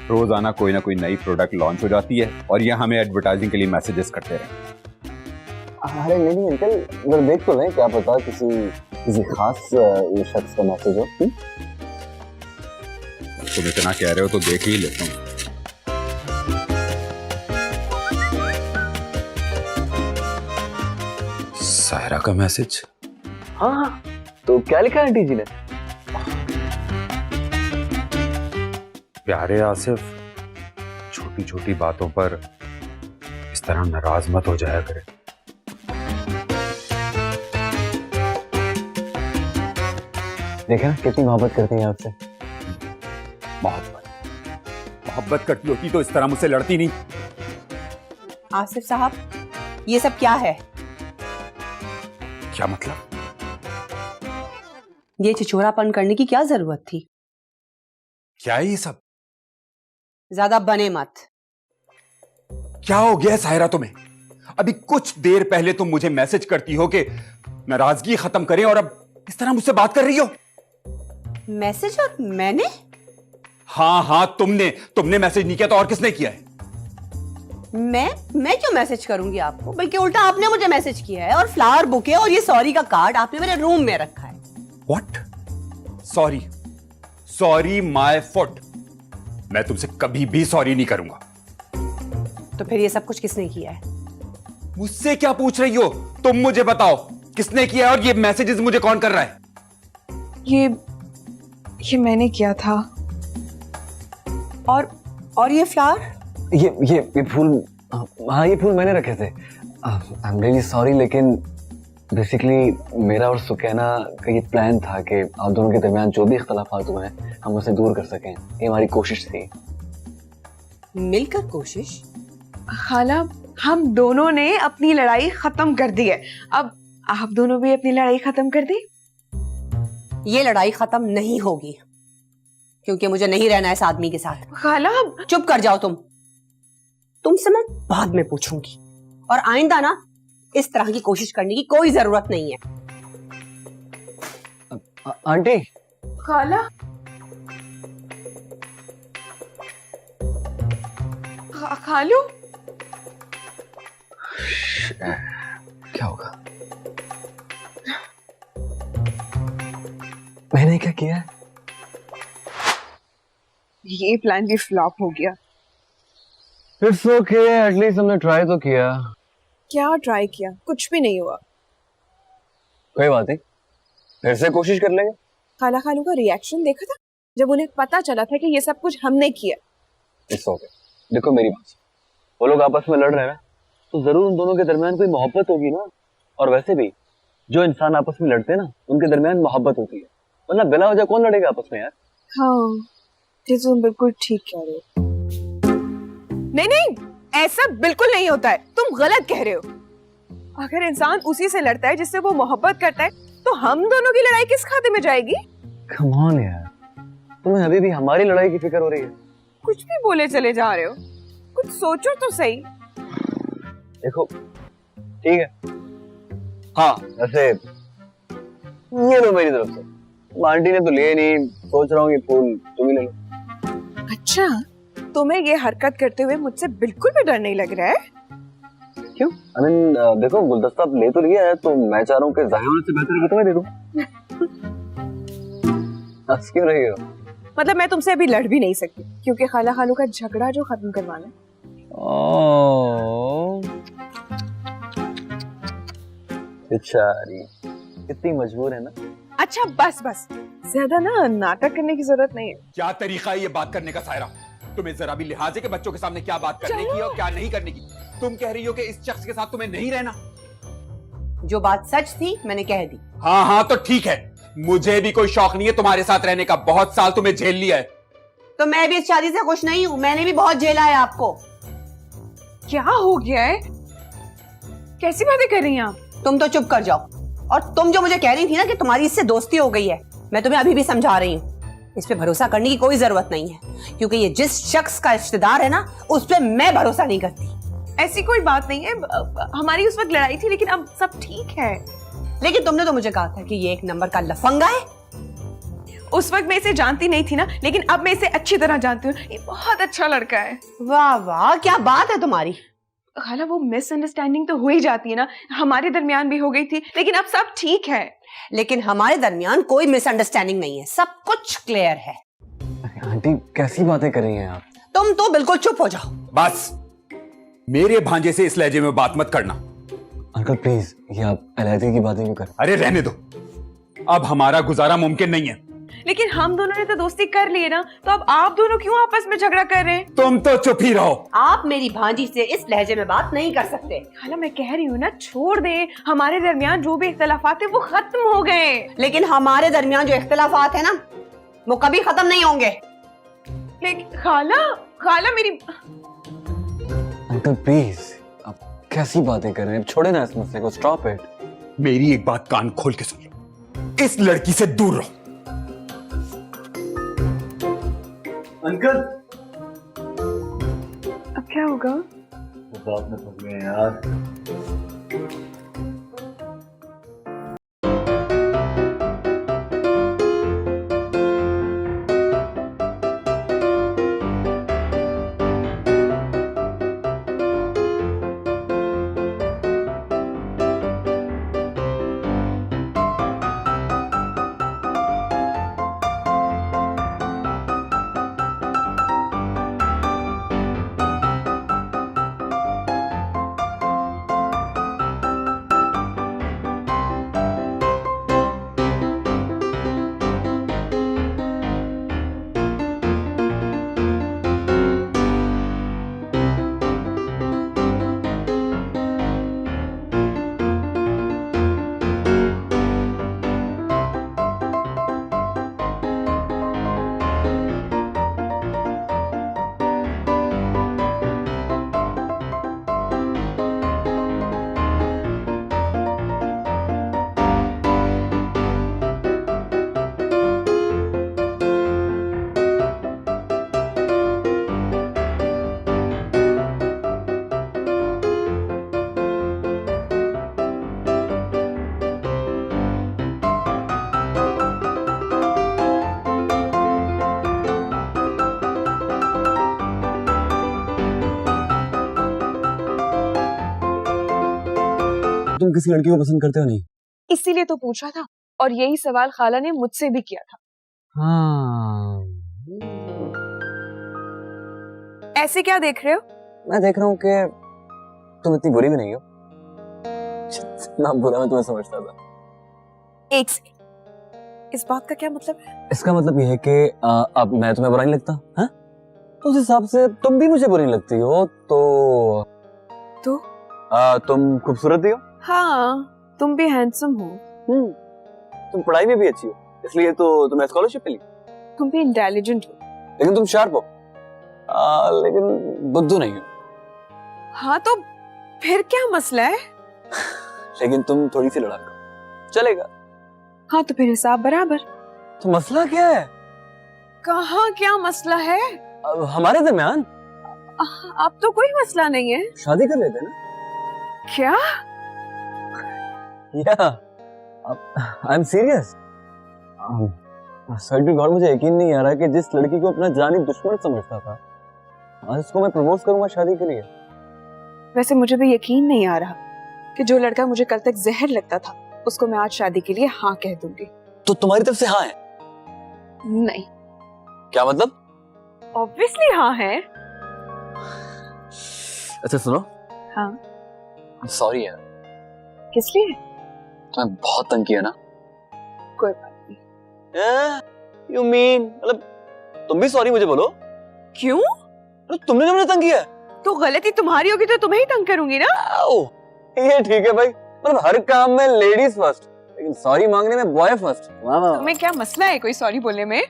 [SPEAKER 1] रोजाना कोई ना कोई नई प्रोडक्ट लॉन्च हो जाती है और ये हमें एडवर्टाइजिंग के लिए मैसेजेस करते रहे।
[SPEAKER 4] अरे नहीं अंकल, अगर देख तो लें, क्या पता किसी खास शख्स का मैसेज हो।
[SPEAKER 1] तुम इतना कह रहे हो तो देख ही लेता हूँ। सायरा का मैसेज।
[SPEAKER 4] हाँ, तो क्या लिखा है आंटी जी ने?
[SPEAKER 1] प्यारे आसिफ, छोटे छोटी छोटी बातों पर इस तरह नाराज मत हो जाया करे।
[SPEAKER 4] देखा ना कितनी मोहब्बत करती हैं आपसे।
[SPEAKER 1] मोहब्बत करती होती तो इस तरह मुझसे लड़ती नहीं।
[SPEAKER 2] आसिफ साहब, ये सब क्या है?
[SPEAKER 1] क्या मतलब?
[SPEAKER 2] ये छिछोरापन करने की क्या जरूरत थी?
[SPEAKER 1] क्या है ये सब?
[SPEAKER 2] ज्यादा बने मत।
[SPEAKER 1] क्या हो गया है सायरा तुम्हें? अभी कुछ देर पहले तुम मुझे मैसेज करती हो कि नाराजगी खत्म करें और अब इस तरह मुझसे बात कर रही हो।
[SPEAKER 2] मैसेज? और मैंने?
[SPEAKER 1] हाँ, तुमने मैसेज नहीं किया तो और किसने किया है?
[SPEAKER 2] मैं क्यों मैसेज करूंगी आपको? बल्कि उल्टा आपने मुझे मैसेज किया है, और फ्लावर बुके और ये सॉरी का कार्ड आपने मेरे रूम में रखा है।
[SPEAKER 1] What? Sorry my foot. मैं तुमसे कभी भी सॉरी नहीं करूंगा।
[SPEAKER 2] तो फिर ये सब कुछ किसने किया है?
[SPEAKER 1] मुझसे क्या पूछ रही हो? तुम मुझे बताओ किसने किया है और ये मैसेजेस मुझे कौन कर रहा है?
[SPEAKER 3] ये मैंने किया था।
[SPEAKER 2] और ये फ्लावर?
[SPEAKER 4] ये फूल, हाँ ये फूल मैंने रखे थे। आई एम रियली सॉरी, लेकिन बेसिकली मेरा और सुकैना का ये प्लान था कि आप दोनों के दरमियान जो भी इख्तलाफात हुए हैं हम उसे दूर कर सकें। ये हमारी कोशिश थी।
[SPEAKER 2] मिलकर कोशिश?
[SPEAKER 3] खाला, हम दोनों ने अपनी लड़ाई खत्म कर दी है। अब आप दोनों भी अपनी लड़ाई खत्म कर दी।
[SPEAKER 2] ये लड़ाई खत्म नहीं होगी, क्योंकि मुझे नहीं रहना है इस आदमी के साथ।
[SPEAKER 3] खाला,
[SPEAKER 2] चुप कर जाओ तुमसे मैं बाद में पूछूंगी, और आइंदा ना इस तरह की कोशिश करने की कोई जरूरत नहीं है।
[SPEAKER 4] आंटी।
[SPEAKER 3] खाला, खालू,
[SPEAKER 4] क्या होगा? मैंने क्या किया?
[SPEAKER 3] ये प्लान भी फ्लॉप हो गया।
[SPEAKER 4] इट्स ओके, एटलीस्ट हमने ट्राई तो किया।
[SPEAKER 3] क्या ट्राई किया? कुछ भी नहीं हुआ।
[SPEAKER 4] कोई बात नहीं, फिर से कोशिश कर लेंगे।
[SPEAKER 3] खाला खालू का रिएक्शन देखा था जब उन्हें पता चला था कि ये सब कुछ हमने किया।
[SPEAKER 4] इट्स ओके, देखो मेरी बात, वो लोग आपस में लड़ रहे हैं ना, तो जरूर उन दोनों के दरमियान कोई मोहब्बत होगी ना। और वैसे भी जो इंसान आपस में लड़ते हैं ना, उनके दरमियान मोहब्बत होती है, वरना बिला वजह कौन लड़ेगा आपस में यार।
[SPEAKER 3] हाँ, ये तुम बिल्कुल ठीक कह रहे हो। नहीं, ऐसा बिल्कुल नहीं होता है, तुम गलत कह रहे हो। अगर इंसान उसी से लड़ता है जिससे वो मोहब्बत करता है, तो हम दोनों की लड़ाई किस खाते में जाएगी?
[SPEAKER 4] कम ऑन यार, तुम्हें अभी भी हमारी लड़ाई की फिक्र हो रही है।
[SPEAKER 3] कुछ भी बोले चले जा रहे हो, कुछ सोचो तो सही।
[SPEAKER 4] देखो ठीक है, हाँ वैसे ये लो मेरी तरफ से। आंटी ने तो लिए नहीं, सोच रहा हूँ ये फूल तुम ही ले लो।
[SPEAKER 3] अच्छा, तुम्हें ये हरकत करते हुए मुझसे बिल्कुल भी डर नहीं लग रहा है?
[SPEAKER 4] क्यों? I mean, देखो गुलदस्ता आप ले तो लिया है, तो मैं चाह रहा हूँ कि जाहिर होने से बेहतर है कि तुम्हें दे दूं। हंस क्यों रही हो?
[SPEAKER 3] मतलब मैं तुमसे अभी लड़ भी नहीं सकती, क्योंकि खाला खालू का झगड़ा जो खत्म करवाना है।
[SPEAKER 4] बेचारी कितनी मजबूर है ना।
[SPEAKER 3] अच्छा बस बस, ज्यादा ना नाटक करने की जरूरत नहीं है।
[SPEAKER 1] क्या तरीका है ये बात करने का सायरा? तुम्हें जरा भी लिहाज है कि बच्चों के सामने क्या बात करने की और क्या नहीं करने की? तुम कह रही हो कि इस शख्स के साथ तुम्हें नहीं रहना।
[SPEAKER 2] जो बात सच थी मैंने कह दी।
[SPEAKER 1] हाँ तो ठीक है, मुझे भी कोई शौक नहीं है तुम्हारे साथ रहने का। बहुत साल तुम्हें झेल लिया है।
[SPEAKER 2] तो मैं भी इस शादी से खुश नहीं हूँ, मैंने भी बहुत झेला है आपको।
[SPEAKER 3] क्या हो गया है? कैसी बातें कर रही हैं आप?
[SPEAKER 2] तुम तो चुप कर जाओ। और तुम जो मुझे कह रही थी ना कि तुम्हारी इससे दोस्ती हो गई है, मैं तुम्हें अभी भी समझा रही हूँ, इस पे भरोसा करने की कोई जरूरत नहीं है, क्योंकि ये जिस शख्स का रिश्तेदार है ना, उस पे मैं भरोसा नहीं करती।
[SPEAKER 3] ऐसी कोई बात नहीं है, हमारी उस वक्त लड़ाई थी, लेकिन अब सब ठीक है।
[SPEAKER 2] लेकिन तुमने तो मुझे कहा था कि ये एक नंबर का लफंगा है।
[SPEAKER 3] उस वक्त मैं इसे जानती नहीं थी ना, लेकिन अब मैं इसे अच्छी तरह जानती हूँ। ये बहुत अच्छा लड़का है।
[SPEAKER 2] वाह वाह, क्या बात है तुम्हारी।
[SPEAKER 3] खाला, वो मिसअंडरस्टैंडिंग तो हो ही जाती है ना, हमारे दरमियान भी हो गई थी, लेकिन अब सब ठीक है।
[SPEAKER 2] लेकिन हमारे दरमियान कोई मिसअंडरस्टैंडिंग नहीं है, सब कुछ क्लियर है।
[SPEAKER 4] आंटी कैसी बातें कर रही हैं आप?
[SPEAKER 2] तुम तो बिल्कुल चुप हो जाओ।
[SPEAKER 1] बस मेरे भांजे से इस लहजे में बात मत करना।
[SPEAKER 4] अंकल प्लीज, ये आप अलहदगी की बातें क्यों कर?
[SPEAKER 1] अरे रहने दो, अब हमारा गुजारा मुमकिन नहीं है।
[SPEAKER 3] लेकिन हम दोनों ने तो दोस्ती कर ली है ना, तो अब आप दोनों क्यों आपस में झगड़ा कर रहे हैं?
[SPEAKER 5] तुम तो चुप ही रहो।
[SPEAKER 2] आप मेरी भांजी से इस लहजे में बात नहीं कर सकते।
[SPEAKER 3] खाला मैं कह रही हूँ ना, छोड़ दे, हमारे दरमियान जो भी इख्तलाफात है वो खत्म हो गए।
[SPEAKER 2] लेकिन हमारे दरमियान जो इख्तलाफात है ना, वो कभी खत्म नहीं होंगे।
[SPEAKER 3] लेकिन खाला मेरी।
[SPEAKER 4] अंकल प्लीज, आप कैसी बातें कर रहे हैं? छोड़े ना इस मसले को, स्टॉप इट।
[SPEAKER 5] मेरी एक बात कान खोल के सुन लो, इस लड़की से दूर रहो।
[SPEAKER 4] अंकल
[SPEAKER 3] अब क्या होगा?
[SPEAKER 4] बात में फंस गए यार। तुम किसी लड़की को पसंद करते हो नहीं?
[SPEAKER 3] इसीलिए तो पूछा था, और यही सवाल खाला ने मुझसे भी किया था।
[SPEAKER 4] हाँ,
[SPEAKER 3] ऐसे क्या देख रहे हो?
[SPEAKER 4] मैं देख रहा हूँ कि तुम इतनी बुरी भी नहीं हो जितना बुरा मैं तुम्हें समझता था।
[SPEAKER 3] एक सेकंड, इस बात का क्या मतलब है?
[SPEAKER 4] इसका मतलब यह है कि अब मैं तुम्हें बुरा नहीं लगता, हाँ? तो उस हिसाब से तुम भी मुझे बुरी नहीं लगती हो, तो तुम खूबसूरत ही हो।
[SPEAKER 3] हाँ, तुम भी हैंडसम हो।
[SPEAKER 4] तुम पढ़ाई में भी अच्छी हो, इसलिए तो तुमने स्कॉलरशिप मिली।
[SPEAKER 3] तुम भी इंटेलिजेंट हो।
[SPEAKER 4] लेकिन तुम शार्प हो, लेकिन बुद्धू नहीं हो।
[SPEAKER 3] हाँ, तो फिर क्या मसला है?
[SPEAKER 4] लेकिन तुम थोड़ी सी लड़ाक हो, चलेगा।
[SPEAKER 3] हाँ, तो फिर हिसाब बराबर।
[SPEAKER 4] तो मसला क्या है?
[SPEAKER 3] कहाँ क्या मसला है?
[SPEAKER 4] हमारे दरमियान
[SPEAKER 3] अब तो कोई मसला नहीं है।
[SPEAKER 4] शादी कर लेते ना?
[SPEAKER 3] क्या?
[SPEAKER 4] I am serious. Sir God, मुझे यकीन नहीं आ रहा कि जिस लड़की को अपना जानी दुश्मन समझता था, आज उसको मैं प्रपोज करूंगा शादी के लिए।
[SPEAKER 3] वैसे मुझे भी यकीन नहीं आ रहा कि जो लड़का मुझे कल तक जहर लगता था, उसको मैं आज शादी के लिए हाँ कह दूंगी।
[SPEAKER 4] तो तुम्हारी तरफ से हाँ है?
[SPEAKER 3] नहीं।
[SPEAKER 4] क्या मतलब?
[SPEAKER 3] ऑब्वियसली हाँ है।
[SPEAKER 4] अच्छा सुनो।
[SPEAKER 3] हाँ।
[SPEAKER 4] सॉरी यार।
[SPEAKER 3] किस लिए?
[SPEAKER 4] तुम्हें बहुत तंग किया ना?
[SPEAKER 3] कोई बात नहीं।
[SPEAKER 4] यू मीन मतलब तुम भी सॉरी मुझे बोलो।
[SPEAKER 3] क्यों?
[SPEAKER 4] तुमने जो मुझे तंग किया।
[SPEAKER 3] तो गलती तुम्हारी होगी तो तुम्हें ही तंग करूंगी ना।
[SPEAKER 4] ये ठीक है भाई, मतलब हर काम में लेडीज फर्स्ट, लेकिन सॉरी मांगने में बॉय फर्स्ट।
[SPEAKER 3] तुम्हें क्या मसला है कोई सॉरी बोलने में?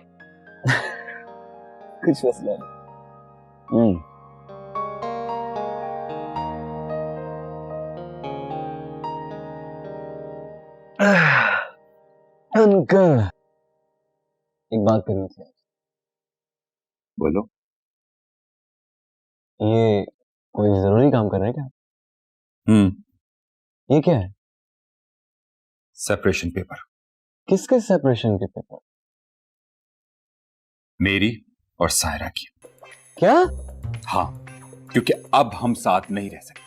[SPEAKER 4] कुछ मसला नहीं। अंकल, एक बात करनी थी।
[SPEAKER 1] बोलो।
[SPEAKER 4] ये कोई जरूरी काम कर रहे हैं क्या? ये क्या है?
[SPEAKER 1] Separation paper.
[SPEAKER 4] किसके सेपरेशन के पेपर?
[SPEAKER 1] मेरी और सायरा की।
[SPEAKER 4] क्या?
[SPEAKER 1] हाँ, क्योंकि अब हम साथ नहीं रह सकते,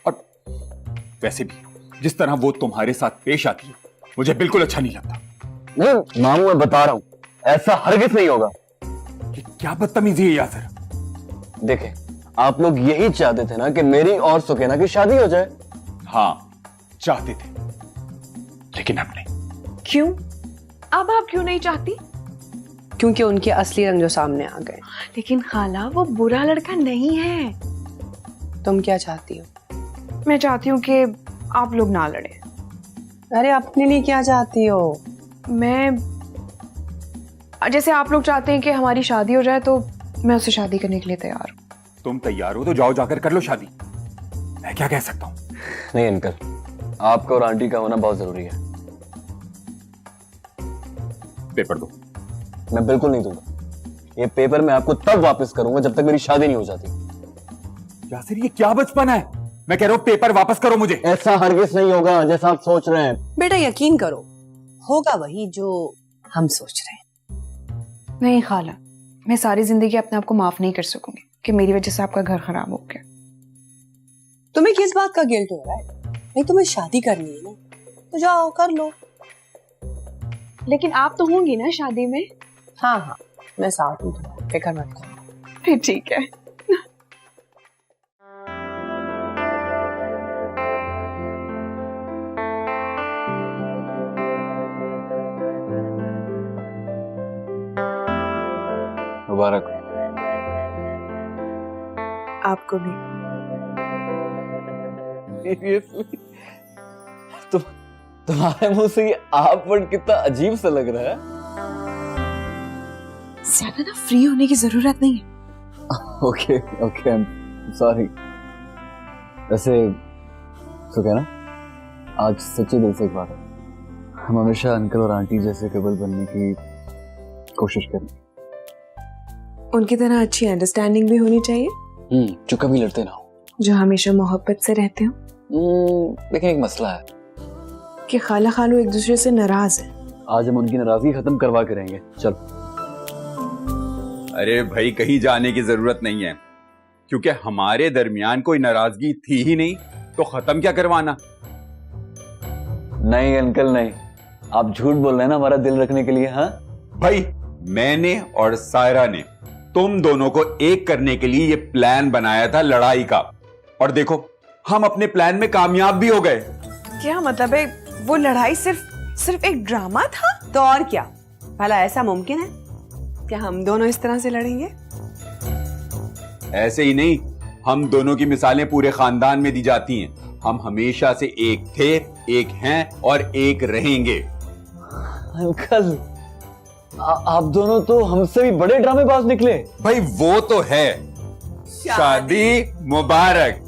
[SPEAKER 1] और वैसे भी जिस तरह वो तुम्हारे साथ पेश आती है मुझे बिल्कुल अच्छा नहीं लगता।
[SPEAKER 4] नहीं मामू, मैं बता रहा हूं, ऐसा हरगिज नहीं होगा।
[SPEAKER 1] ये क्या बदतमीजी है यासर?
[SPEAKER 4] देखे, आप लोग यही चाहते थे ना कि मेरी और सुकैना की शादी हो जाए?
[SPEAKER 1] हाँ, चाहते थे, लेकिन अब नहीं।
[SPEAKER 3] क्यों? अब आप क्यों नहीं चाहती?
[SPEAKER 2] क्योंकि उनके असली रंग जो सामने आ गए।
[SPEAKER 3] लेकिन खाला वो बुरा लड़का नहीं है।
[SPEAKER 2] तुम क्या चाहती हो?
[SPEAKER 3] मैं चाहती हूँ कि आप लोग ना लड़े।
[SPEAKER 2] अरे अपने लिए क्या चाहती हो?
[SPEAKER 3] मैं जैसे आप लोग चाहते हैं कि हमारी शादी हो जाए तो मैं उससे शादी करने के लिए तैयार हूँ।
[SPEAKER 1] तुम तैयार हो तो जाओ जाकर कर लो शादी, मैं क्या कह सकता हूँ।
[SPEAKER 4] नहीं अंकल, आपका और आंटी का होना बहुत जरूरी है।
[SPEAKER 1] पेपर दो।
[SPEAKER 4] मैं बिल्कुल नहीं दूंगा। ये पेपर मैं आपको तब वापस करूंगा जब तक मेरी शादी नहीं हो जाती।
[SPEAKER 1] यासिर ये क्या बचपना है, मैं कह रहा हूँ पेपर वापस करो मुझे।
[SPEAKER 4] ऐसा हरगिज नहीं होगा जैसा आप सोच रहे हैं।
[SPEAKER 2] बेटा यकीन करो, होगा वही जो हम सोच रहे हैं।
[SPEAKER 3] नहीं खाला, मैं सारी जिंदगी अपने आप को माफ नहीं कर सकूंगी कि मेरी वजह से आपका घर खराब हो गया।
[SPEAKER 2] तुम्हें किस बात का गिल्ट हो रहा है? नहीं तुम्हें शादी करनी है ना, तो जाओ कर लो।
[SPEAKER 3] लेकिन आप तो होंगी ना शादी में?
[SPEAKER 2] हाँ हाँ, मैं साथ हूँ, फिक्र मत करो।
[SPEAKER 3] फिर ठीक है।
[SPEAKER 4] मुबारक।
[SPEAKER 3] आपको भी।
[SPEAKER 4] तुम्हारे मुंह से ये आप वर्ड कितना अजीब सा लग रहा है।
[SPEAKER 3] ज्यादा ना फ्री होने की जरूरत नहीं है।
[SPEAKER 4] Okay okay, I am sorry. वैसे तो क्या ना, आज सच्ची दिल से एक बात है, हम हमेशा अंकल और आंटी जैसे कपल बनने की कोशिश करें।
[SPEAKER 3] उनकी तरह अच्छी अंडरस्टैंडिंग भी होनी चाहिए,
[SPEAKER 4] जो कभी लड़ते ना हो,
[SPEAKER 3] जो हमेशा मोहब्बत से रहते हो।
[SPEAKER 4] लेकिन एक मसला है
[SPEAKER 3] कि खाला खालू एक दूसरे से नाराज है।
[SPEAKER 4] आज हम उनकी नाराजगी खत्म करवा के रहेंगे। चल।
[SPEAKER 1] अरे भाई कहीं जाने की जरूरत नहीं है, क्योंकि हमारे दरमियान कोई नाराजगी थी ही नहीं, तो खत्म क्या करवाना।
[SPEAKER 4] नहीं अंकल नहीं, आप झूठ बोल रहे हैं ना हमारा दिल रखने के लिए। हाँ
[SPEAKER 1] भाई मैंने और सायरा ने तुम दोनों को एक करने के लिए ये प्लान बनाया था लड़ाई का, और देखो हम अपने प्लान में कामयाब भी हो गए।
[SPEAKER 3] क्या मतलब है, वो लड़ाई सिर्फ एक ड्रामा था?
[SPEAKER 2] तो और क्या, भला ऐसा मुमकिन है क्या हम दोनों इस तरह से लड़ेंगे?
[SPEAKER 1] ऐसे ही नहीं, हम दोनों की मिसालें पूरे खानदान में दी जाती हैं। हम हमेशा से एक थे, एक हैं और एक रहेंगे।
[SPEAKER 4] अंकल आप दोनों तो हमसे भी बड़े ड्रामेबाज निकले।
[SPEAKER 1] भाई वो तो है। शादी मुबारक।